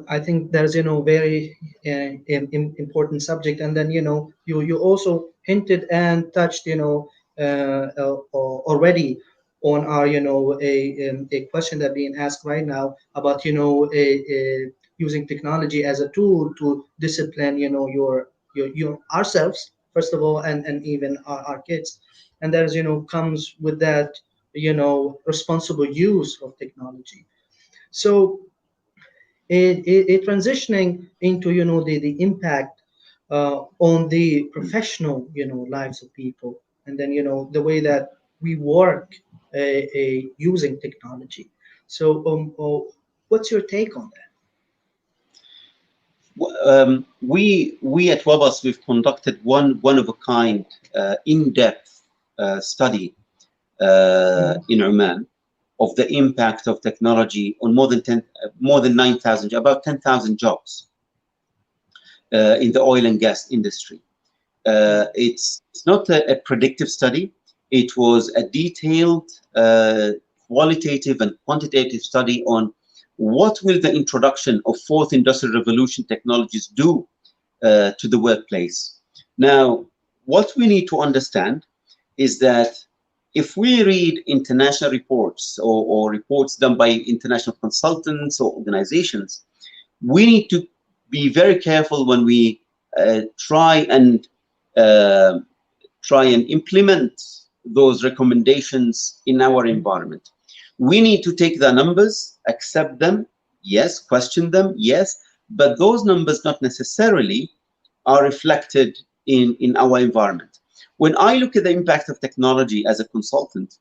Speaker 1: I think there's very important subject, and then you also hinted and touched already on our a question that being asked right now about using technology as a tool to discipline your ourselves first of all, and even our kids, and there's comes with that responsible use of technology. So it transitioning into the impact on the professional lives of people, and then the way that we work using technology. So what's your take on that?
Speaker 2: We at Webos, we've conducted one of a kind in-depth study
Speaker 1: Mhm.
Speaker 2: in Oman of the impact of technology on more than 9,000, about 10,000 jobs in the oil and gas industry. It's not a predictive study. It was a detailed, qualitative and quantitative study on what will the introduction of fourth industrial revolution technologies do to the workplace. Now, what we need to understand is that if we read international reports or reports done by international consultants or organizations, we need to be very careful when we try and uh, try and implement those recommendations in our environment. We need to take the numbers, accept them, yes, question them, yes, but those numbers not necessarily are reflected in our environment. When I look at the impact of technology as a consultant,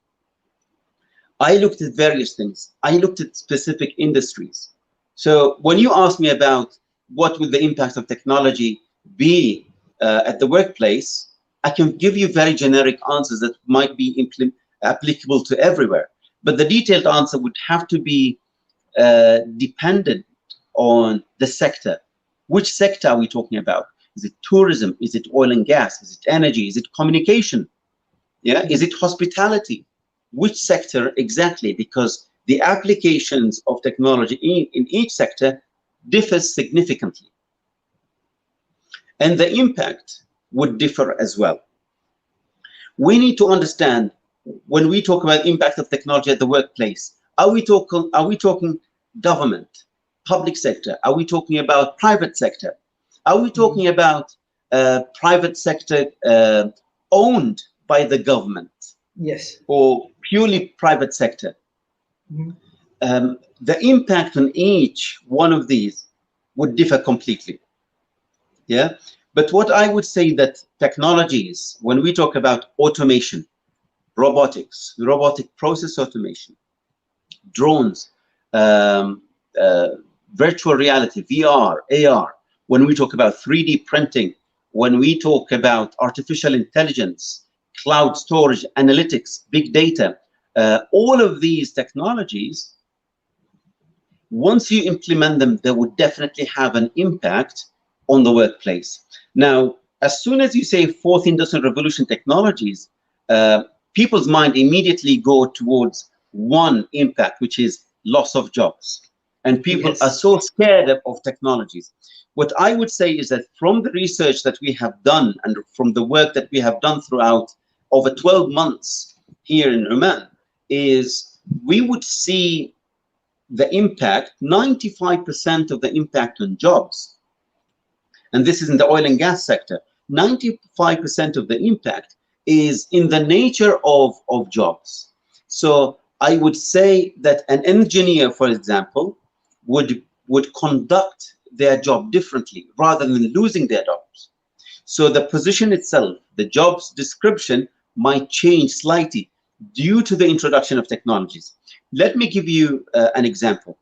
Speaker 2: I looked at various things. I looked at specific industries. So when you ask me about what will the impact of technology be at the workplace, I can give you very generic answers that might be applicable to everywhere. But the detailed answer would have to be dependent on the sector. Which sector are we talking about? Is it tourism? Is it oil and gas? Is it energy? Is it communication? Yeah, is it hospitality? Which sector exactly? Because the applications of technology in each sector differs significantly, and the impact would differ as well. We need to understand when we talk about impact of technology at the workplace, are we talking government, public sector? Are we talking about private sector? Are we talking
Speaker 1: Mhm.
Speaker 2: about private sector owned by the government,
Speaker 1: Yes.
Speaker 2: or purely private sector?
Speaker 1: Mhm.
Speaker 2: The impact on each one of these would differ completely. Yeah. But what I would say that technologies, when we talk about automation, robotics, robotic process automation, drones, um, uh, virtual reality, VR, AR, when we talk about 3D printing, when we talk about artificial intelligence, cloud storage, analytics, big data, all of these technologies, once you implement them, they would definitely have an impact on the workplace. Now, as soon as you say fourth industrial revolution technologies, people's mind immediately go towards one impact, which is loss of jobs. And people are
Speaker 1: Yes.
Speaker 2: so scared of technologies. What I would say is that from the research that we have done and from the work that we have done throughout over 12 months here in Oman, is we would see the impact, 95% of the impact on jobs, and this is in the oil and gas sector, 95% of the impact is in the nature of jobs. So I would say that an engineer, for example, would conduct their job differently rather than losing their jobs. So the position itself, the job's description might change slightly due to the introduction of technologies. Let me give you an example.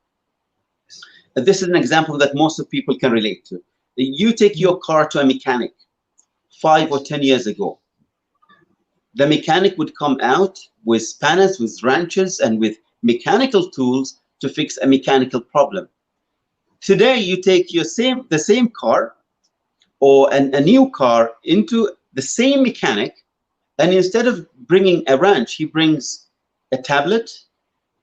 Speaker 2: This is an example that most of people can relate to. You take
Speaker 1: Mhm.
Speaker 2: your car to a mechanic 5 or 10 years ago. The mechanic would come out with spanners, with wrenches, and with mechanical tools to fix a mechanical problem. Today, you take the same car or a new car into the same mechanic, and instead of bringing a wrench, he brings a tablet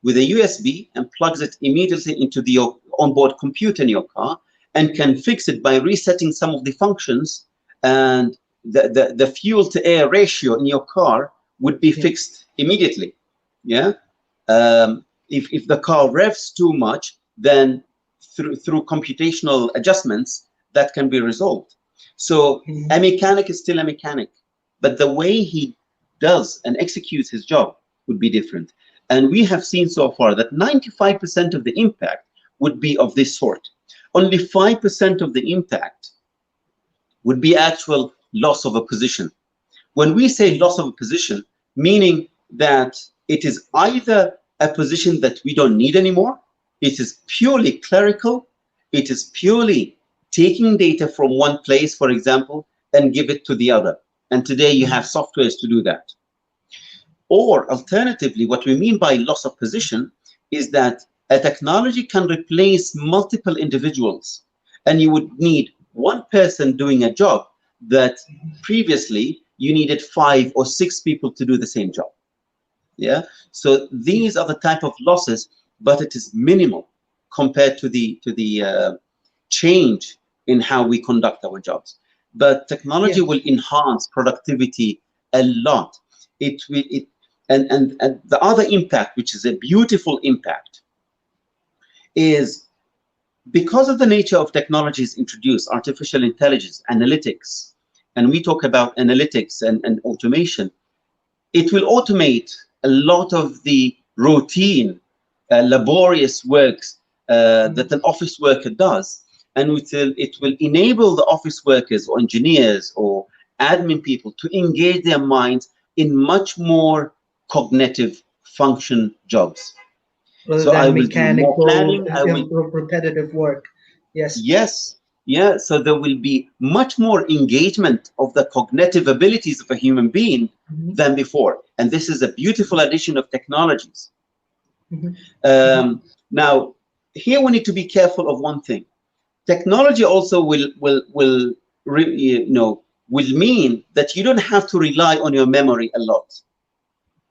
Speaker 2: with a USB and plugs it immediately into the onboard computer in your car, and can fix it by resetting some of the functions, and the fuel to air ratio in your car would be
Speaker 1: Yeah.
Speaker 2: fixed immediately. Yeah. If the car revs too much, then through computational adjustments, that can be resolved. So a
Speaker 1: Mhm.
Speaker 2: mechanic is still a mechanic, but the way he does and executes his job would be different. And we have seen so far that 95% of the impact would be of this sort. Only 5% of the impact would be actual loss of a position. When we say loss of a position, meaning that it is either a position that we don't need anymore, it is purely clerical, it is purely taking data from one place, for example, and give it to the other. And today you have
Speaker 1: Mhm.
Speaker 2: softwares to do that. Or alternatively, what we mean by loss of position is that a technology can replace multiple individuals, and you would need one person doing a job that previously you needed 5 or 6 people to do the same job. Yeah. So
Speaker 1: Yeah.
Speaker 2: these are the type of losses, but it is minimal compared to the change in how we conduct our jobs. But technology
Speaker 1: Yeah.
Speaker 2: will enhance productivity a lot. It will it and the other impact, which is a beautiful impact, is because of the nature of technologies introduced, artificial intelligence, analytics, and we talk about analytics and automation. It will automate a lot of the routine, laborious works that
Speaker 1: Mhm.
Speaker 2: an office worker does. And it will enable the office workers or engineers or admin people to engage their minds in much more cognitive function jobs.
Speaker 1: Rather
Speaker 2: So I
Speaker 1: than
Speaker 2: will do more
Speaker 1: mechanical,
Speaker 2: planning. I will.
Speaker 1: repetitive work. Yes.
Speaker 2: Yes, yeah. So there will be much more engagement of the cognitive abilities of a human being
Speaker 1: Mhm.
Speaker 2: than before. And this is a beautiful addition of technologies.
Speaker 1: Mhm. Mhm.
Speaker 2: Um, Now, here we need to be careful of one thing. Technology also will mean that you don't have to rely on your memory a lot.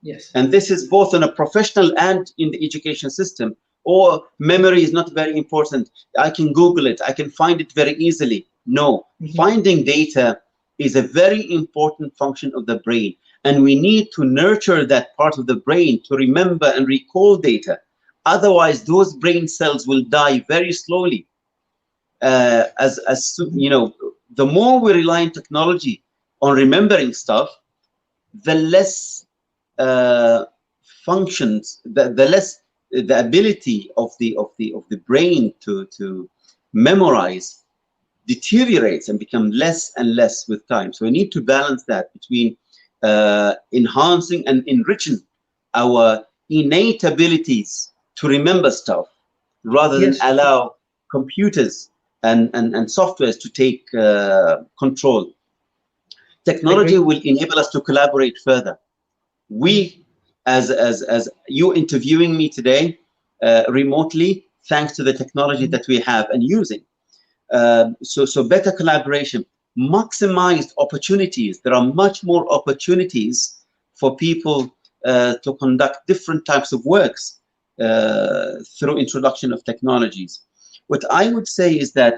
Speaker 1: Yes.
Speaker 2: And this is both on a professional and in the education system. Or memory is not very important. I can Google it. I can find it very easily. No,
Speaker 1: Mhm.
Speaker 2: finding data is a very important function of the brain. And we need to nurture that part of the brain to remember and recall data. Otherwise, those brain cells will die very slowly. You
Speaker 1: Mhm.
Speaker 2: know, the more we rely on technology on remembering stuff, the less functions, the less the ability of the brain to memorize deteriorates and become less and less with time. So we need to balance that between enhancing and enriching our innate abilities to remember stuff, rather than
Speaker 1: Yes.
Speaker 2: allow computers and softwares to take control. Technology
Speaker 1: Agree.
Speaker 2: will enable us to collaborate further.
Speaker 1: Mhm.
Speaker 2: We, as you interviewing me today remotely, thanks to the technology
Speaker 1: Mhm.
Speaker 2: that we have and using. So better collaboration, maximized opportunities. There are much more opportunities for people to conduct different types of works through introduction of technologies. What I would say is that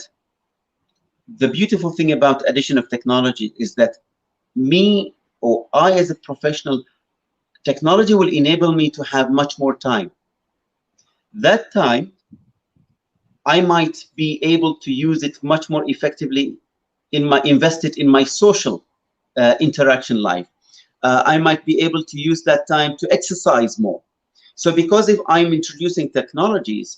Speaker 2: the beautiful thing about addition of technology is that me, or I as a professional, technology will enable me to have much more time. That time, I might be able to use it much more effectively invest it in my social interaction life. I might be able to use that time to exercise more. So because if I'm introducing technologies,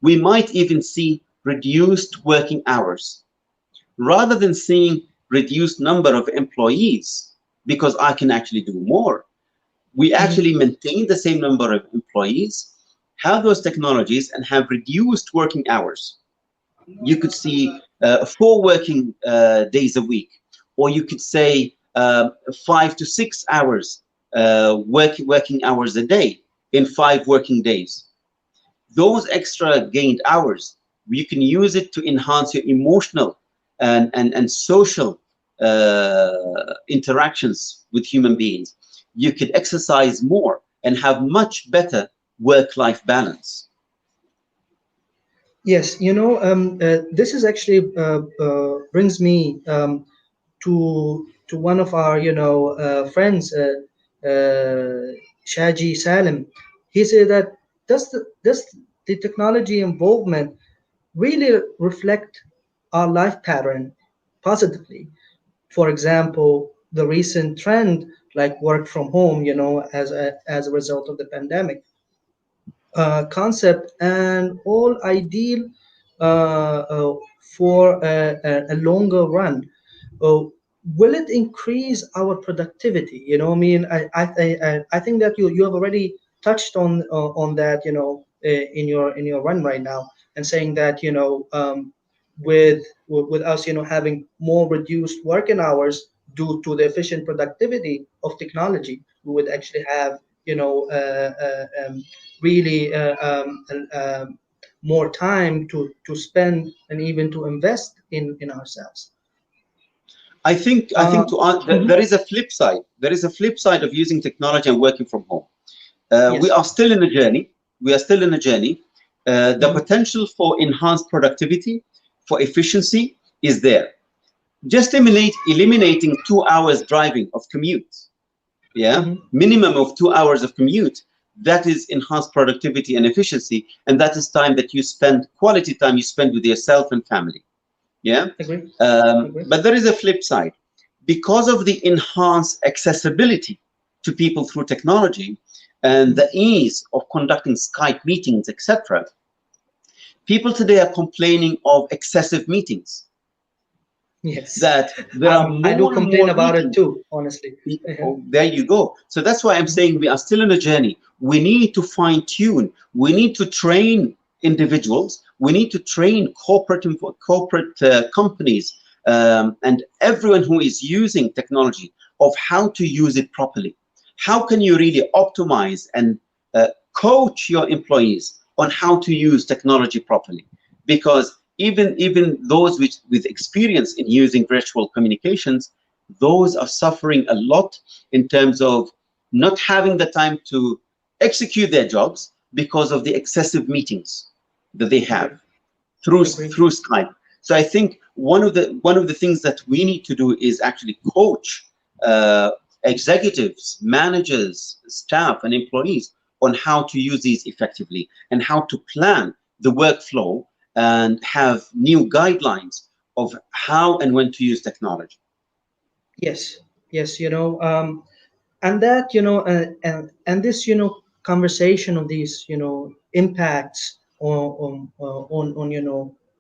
Speaker 2: we might even see reduced working hours rather than seeing reduced number of employees, because I can actually do more. We
Speaker 1: Mhm.
Speaker 2: actually maintain the same number of employees, have those technologies, and have reduced working hours. You could see 4 working days a week, or you could say 5 to 6 hours working hours a day in 5 working days. Those extra gained hours, you can use it to enhance your emotional and social interactions with human beings, you could exercise more and have much better work-life balance.
Speaker 1: Yes, this is actually brings me to one of our friends, Shaji Salim. He said that does the technology involvement really reflect our life pattern positively? For example, the recent trend like work from home, as a result of the pandemic concept and all ideal for a longer run. uh, will it increase our productivity? I mean, I think that you have already touched on that, in your run right now, and saying that with us having more reduced working hours due to the efficient productivity of technology, we would actually have really more time to spend and even to invest in ourselves.
Speaker 2: I think there
Speaker 1: Mhm.
Speaker 2: is a flip side. There is a flip side of using technology and working from home. We
Speaker 1: Yes.
Speaker 2: are still in a journey. We are still in a journey. The
Speaker 1: Mhm.
Speaker 2: potential for enhanced productivity, for efficiency is there. Just eliminating 2 hours driving of commute. Yeah,
Speaker 1: Mhm.
Speaker 2: minimum of 2 hours of commute. That is enhanced productivity and efficiency, and that is time that you spend, quality time you spend with yourself and family. Yeah,
Speaker 1: Agree. Agree.
Speaker 2: but there is a flip side. Because of the enhanced accessibility to people through technology and
Speaker 1: Mhm.
Speaker 2: the ease of conducting Skype meetings, etc., people today are complaining of excessive meetings,
Speaker 1: Yes.
Speaker 2: that there are
Speaker 1: I do
Speaker 2: more and
Speaker 1: complain
Speaker 2: more
Speaker 1: about it
Speaker 2: meetings.
Speaker 1: too, honestly. Uh-huh.
Speaker 2: Oh, there you go. So that's why I'm
Speaker 1: Mhm.
Speaker 2: saying we are still in a journey. We need to fine tune. We need to train individuals. We need to train corporate companies and everyone who is using technology of how to use it properly. How can you really optimize and coach your employees on how to use technology properly? Because even those with experience in using virtual communications, those are suffering a lot in terms of not having the time to execute their jobs because of the excessive meetings that they have
Speaker 1: Agree. Agree.
Speaker 2: through Skype. So I think one of the things that we need to do is actually coach uh, executives, managers, staff, and employees on how to use these effectively and how to plan the workflow and have new guidelines of how and when to use technology.
Speaker 1: Yes. Yes. And that and this conversation of these impacts on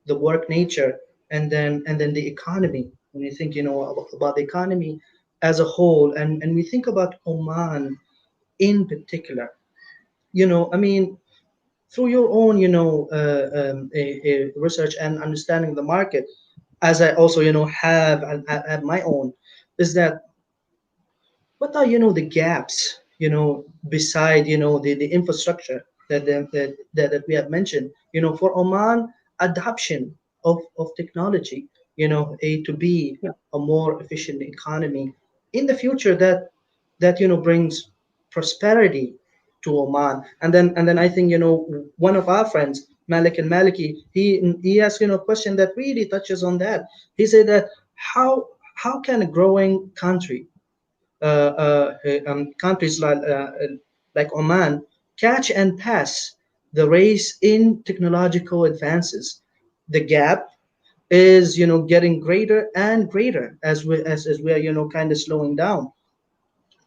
Speaker 1: the work nature, and then the economy. When you think about the economy as a whole, and we think about Oman in particular, I mean, through your own a research and understanding the market, as I also have my own, is that what are the gaps beside the infrastructure that we have mentioned for Oman adoption of technology, a to be
Speaker 2: Yeah.
Speaker 1: a more efficient economy in the future that brings prosperity to Oman. And then I think one of our friends, Malik and Maliki, he asked a question that really touches on that. He said that how can a growing country, countries like Oman, catch and pass the race in technological advances? The gap is getting greater and greater as we are kind of slowing down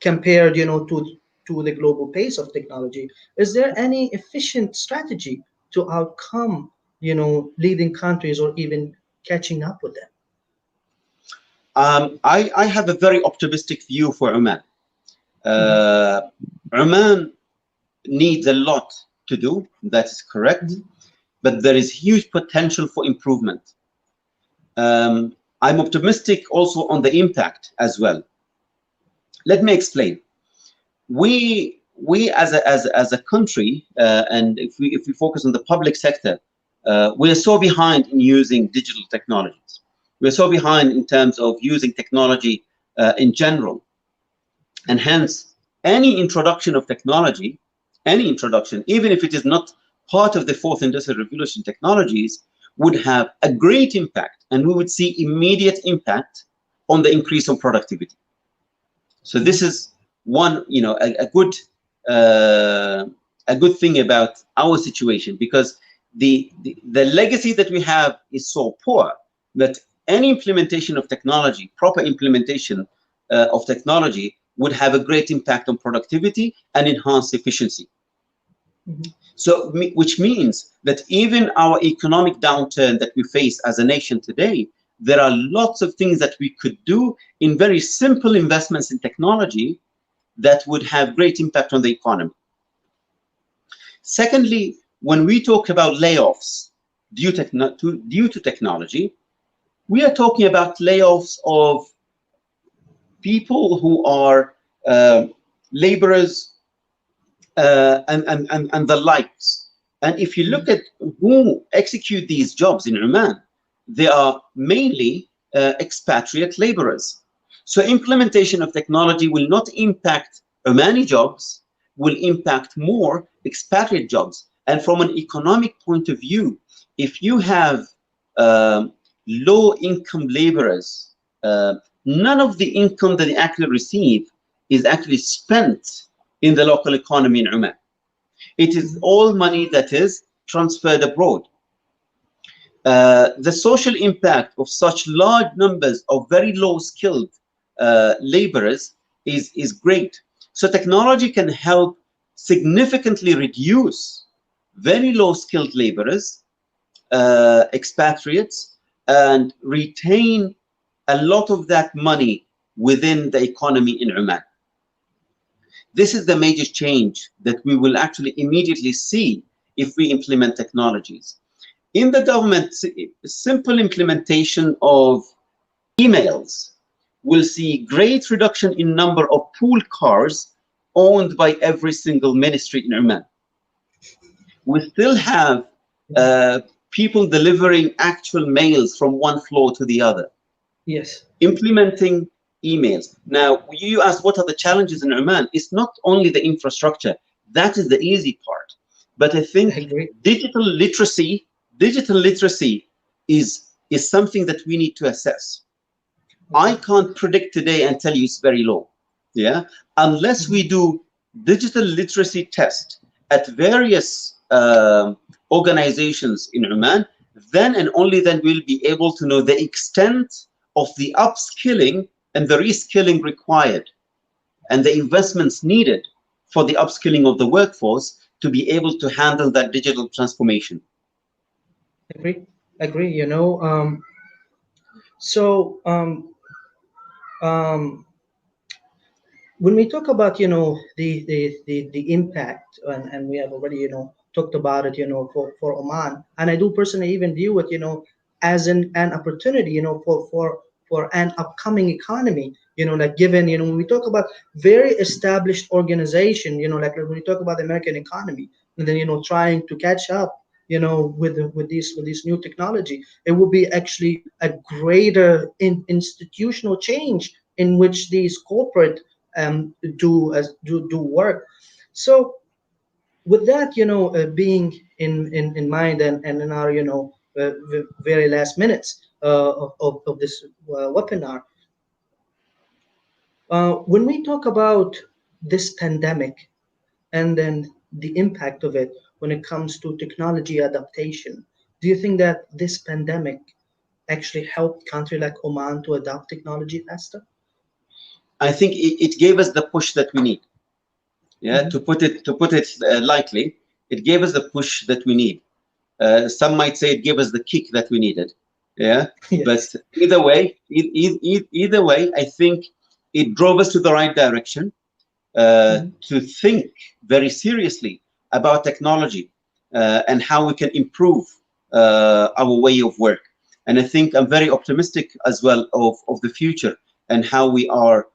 Speaker 1: compared to the global pace of technology. Is there any efficient strategy to outcome leading countries or even catching up with them?
Speaker 2: I have a very optimistic view for Oman.
Speaker 1: Hmm.
Speaker 2: Uh, Oman needs a lot to do, that is correct,
Speaker 1: Hmm.
Speaker 2: but there is huge potential for improvement. I'm optimistic also on the impact as well. Let me explain. We as a country, and if we focus on the public sector, we are so behind in using digital technologies. We're so behind in terms of using technology in general. And hence, any introduction of technology, any introduction, even if it is not part of the fourth industrial revolution technologies, would have a great impact, and we would see immediate impact on the increase of productivity. So this is one, a good thing about our situation, because the legacy that we have is so poor that any implementation of technology, proper implementation of technology, would have a great impact on productivity and enhance efficiency. So, which means that even our economic downturn that we face as a nation today, there are lots of things that we could do in very simple investments in technology that would have great impact on the economy. Secondly, when we talk about layoffs due to technology, we are talking about layoffs of people who are laborers and the likes. And if you look at who execute these jobs in Oman, they are mainly expatriate laborers. So implementation of technology will not impact Omani jobs, will impact more expatriate jobs. And from an economic point of view, if you have low-income laborers, none of the income that they actually receive is actually spent in the local economy in Oman. It is all money that is transferred abroad. The social impact of such large numbers of very low-skilled laborers is great. So technology can help significantly reduce very low-skilled laborers, expatriates, and retain a lot of that money within the economy in Oman. This is the major change that we will actually immediately see if we implement technologies. In the government, simple implementation of emails will see great reduction in number of pool cars owned by every single ministry in Oman. We still have people delivering actual mails from one floor to the other.
Speaker 1: Yes.
Speaker 2: Implementing emails. Now, you asked what are the challenges in Oman? It's not only the infrastructure. That is the easy part. But I think digital literacy is something that we need to assess. I can't predict today and tell you it's very low. Yeah, unless we do digital literacy test at various organizations in Oman, then and only then we'll be able to know the extent of the upskilling and the reskilling required and the investments needed for the upskilling of the workforce to be able to handle that digital transformation.
Speaker 1: Agree. You know, so when we talk about, you know, the impact, and we have already, you know, talked about it, you know, for Oman, and I do personally even view it, you know, as an opportunity, you know, for an upcoming economy, you know, like given, you know, when we talk about very established organization, you know, like when we talk about the American economy, and then, you know, trying to catch up, you know, with this new technology, it will be actually a greater institutional change in which these corporate do work. So with that, you know, being in mind, and in our, you know, very last minutes of this webinar, when we talk about this pandemic and then the impact of it when it comes to technology adaptation, do you think that this pandemic actually helped country like Oman to adopt technology faster?
Speaker 2: I think it gave us the push that we need. Yeah, to put it lightly, it gave us the push that we need. Some might say it gave us the kick that we needed. Yeah, yes. But either way, I think it drove us to the right direction to think very seriously about technology and how we can improve our way of work. And I think I'm very optimistic as well of the future and how we are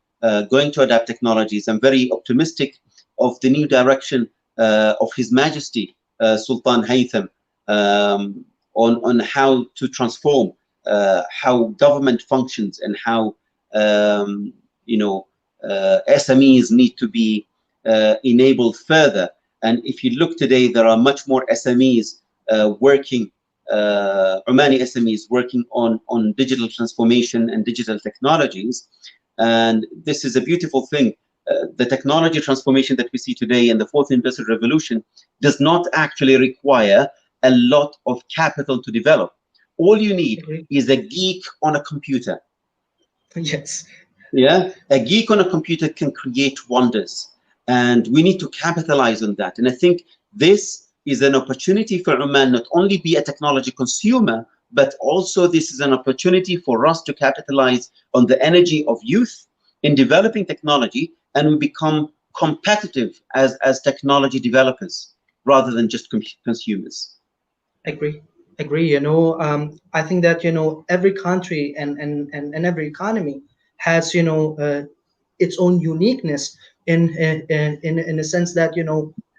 Speaker 2: going to adapt technologies. I'm very optimistic of the new direction of His Majesty Sultan Haytham on how to transform how government functions and how um, you know SMEs need to be enabled further. And if you look today, there are much more SMEs working, Omani SMEs working on digital transformation and digital technologies. And this is a beautiful thing. The technology transformation that we see today in the fourth industrial revolution does not actually require a lot of capital to develop. All you need
Speaker 1: Agree.
Speaker 2: is a geek on a computer.
Speaker 1: Yes.
Speaker 2: Yeah, a geek on a computer can create wonders, and we need to capitalize on that. And I think this is an opportunity for Oman not only be a technology consumer, but also this is an opportunity for us to capitalize on the energy of youth in developing technology, and we become competitive as technology developers rather than just consumers.
Speaker 1: Agree. Agree. I think that every country and every economy has its own uniqueness in a sense that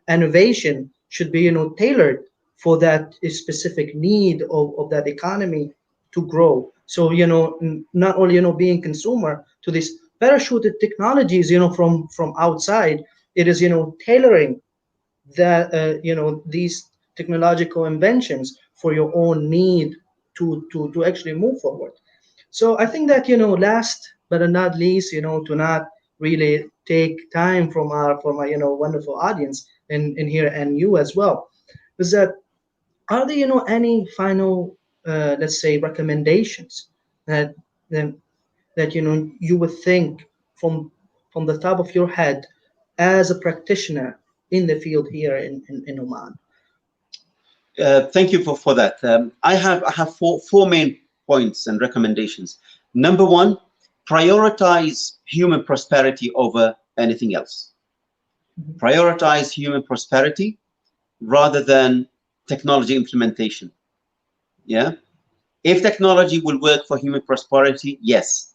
Speaker 1: innovation should be tailored for that specific need of that economy to grow. So not only being consumer to these parachuted technologies from outside, it is tailoring that these technological inventions for your own need to actually move forward. So I think that last but not least, to not really take time from our wonderful audience in here and you as well, is that are there any final let's say recommendations that that, that you would think from the top of your head as a practitioner in the field here in Oman?
Speaker 2: Thank you for that. I have four main points and recommendations. Number one, prioritize human prosperity over anything else.
Speaker 1: Mhm.
Speaker 2: Prioritize human prosperity rather than technology implementation. Yeah. If technology will work for human prosperity, yes.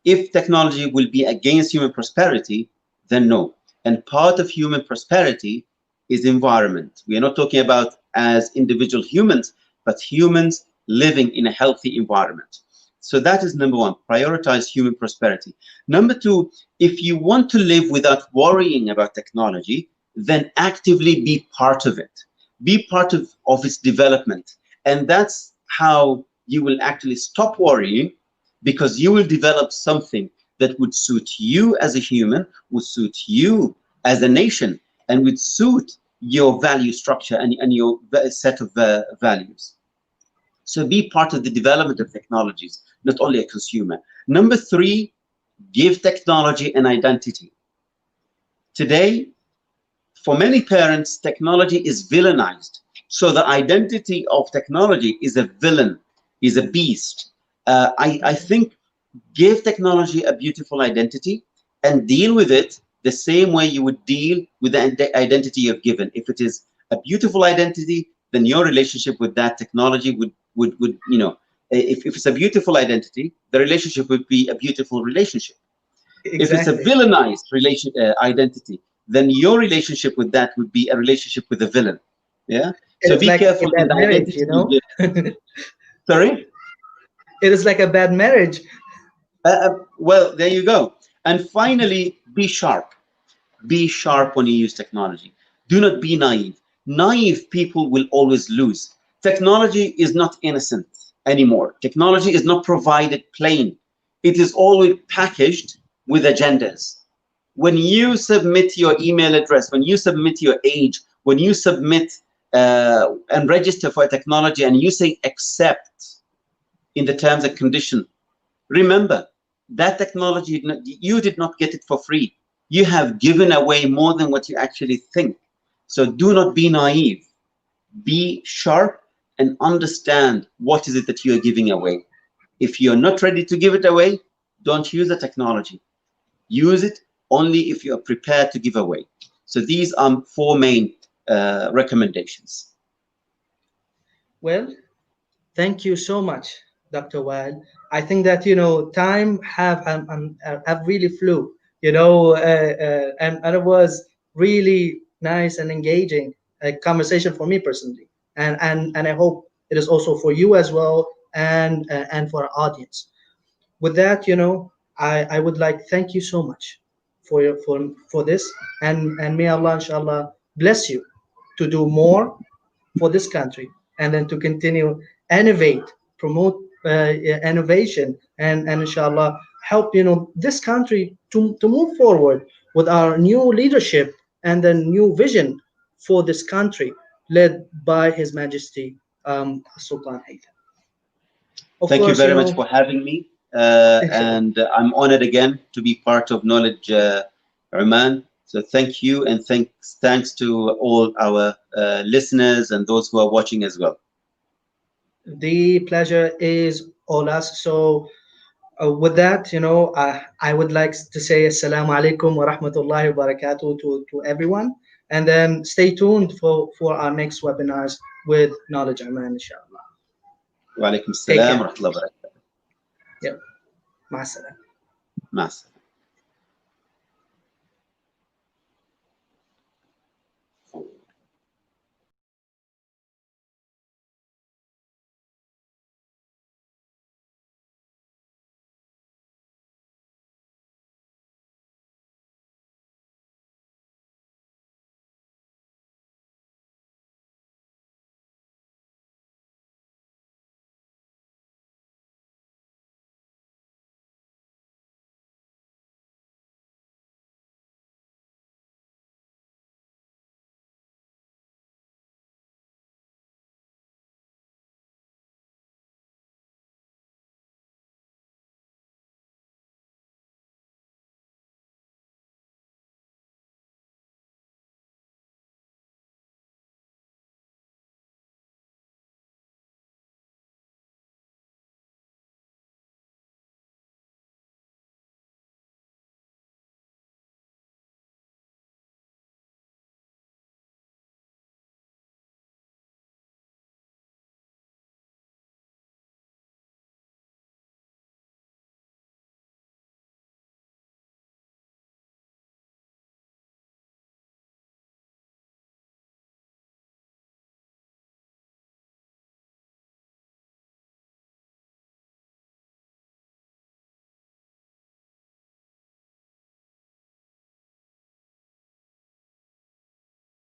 Speaker 2: If technology will be against human prosperity, then no. And part of human prosperity is environment. We are not talking about as individual humans, but humans living in a healthy environment. So that is number one, prioritize human prosperity. Number two, if you want to live without worrying about technology, then actively be part of it. Be part of its development. And that's how you will actually stop worrying, because you will develop something that would suit you as a human, would suit you as a nation, and would suit your value structure and your set of values. So be part of the development of technologies, not only a consumer. Number three, give technology an identity. Today, for many parents, technology is villainized. So the identity of technology is a villain, is a beast. I think give technology a beautiful identity and deal with it the same way you would deal with the identity you've given. If it is a beautiful identity, then your relationship with that technology would if it's a beautiful identity, the relationship would be a beautiful relationship. If it's a
Speaker 1: Exactly.
Speaker 2: villainized identity, then your relationship with that would be a relationship with a villain. Yeah.
Speaker 1: It
Speaker 2: So
Speaker 1: is
Speaker 2: be
Speaker 1: like a
Speaker 2: careful in
Speaker 1: bad
Speaker 2: the
Speaker 1: marriage,
Speaker 2: identity you give.
Speaker 1: it
Speaker 2: Sorry.
Speaker 1: is like a bad marriage.
Speaker 2: Well, there you go. And finally, be sharp. Be sharp when you use technology. Do not be naive. Naive people will always lose. Technology is not innocent anymore. Technology is not provided plain. It is always packaged with agendas. When you submit your email address, when you submit your age, when you submit and register for a technology and you say accept in the terms and condition, remember that technology, you did not get it for free. You have given away more than what you actually think. So do not be naive. Be sharp and understand what is it that you are giving away. If you're not ready to give it away, don't use the technology. Use it only if you are prepared to give away. So these are four main recommendations.
Speaker 1: Well, thank you so much, Dr. Wail. I think that time have really flew. And it was really nice and engaging conversation for me personally, and I hope it is also for you as well, and for our audience. With that, I would like thank you so much for this, and may Allah inshallah bless you to do more for this country, and then to continue innovate, promote innovation, and inshallah help this country to move forward with our new leadership and the new vision for this country, led by His Majesty Sultan Haytham. Of
Speaker 2: Thank you
Speaker 1: course,
Speaker 2: very much for having me. And I'm honored again to be part of Knowledge Oman. So thank you, and thanks to all our listeners and those who are watching as well.
Speaker 1: the pleasure is all us. So with that, I would like to say Assalamu alaikum wa rahmatullahi wa barakatuh to everyone. And then stay tuned for our next webinars with Knowledge Oman, inshallah.
Speaker 2: Wa alaikum
Speaker 1: Take
Speaker 2: salam
Speaker 1: care.
Speaker 2: wa rahmatullahi wa barakatuh.
Speaker 1: Yep. Ma salam.
Speaker 2: Mas.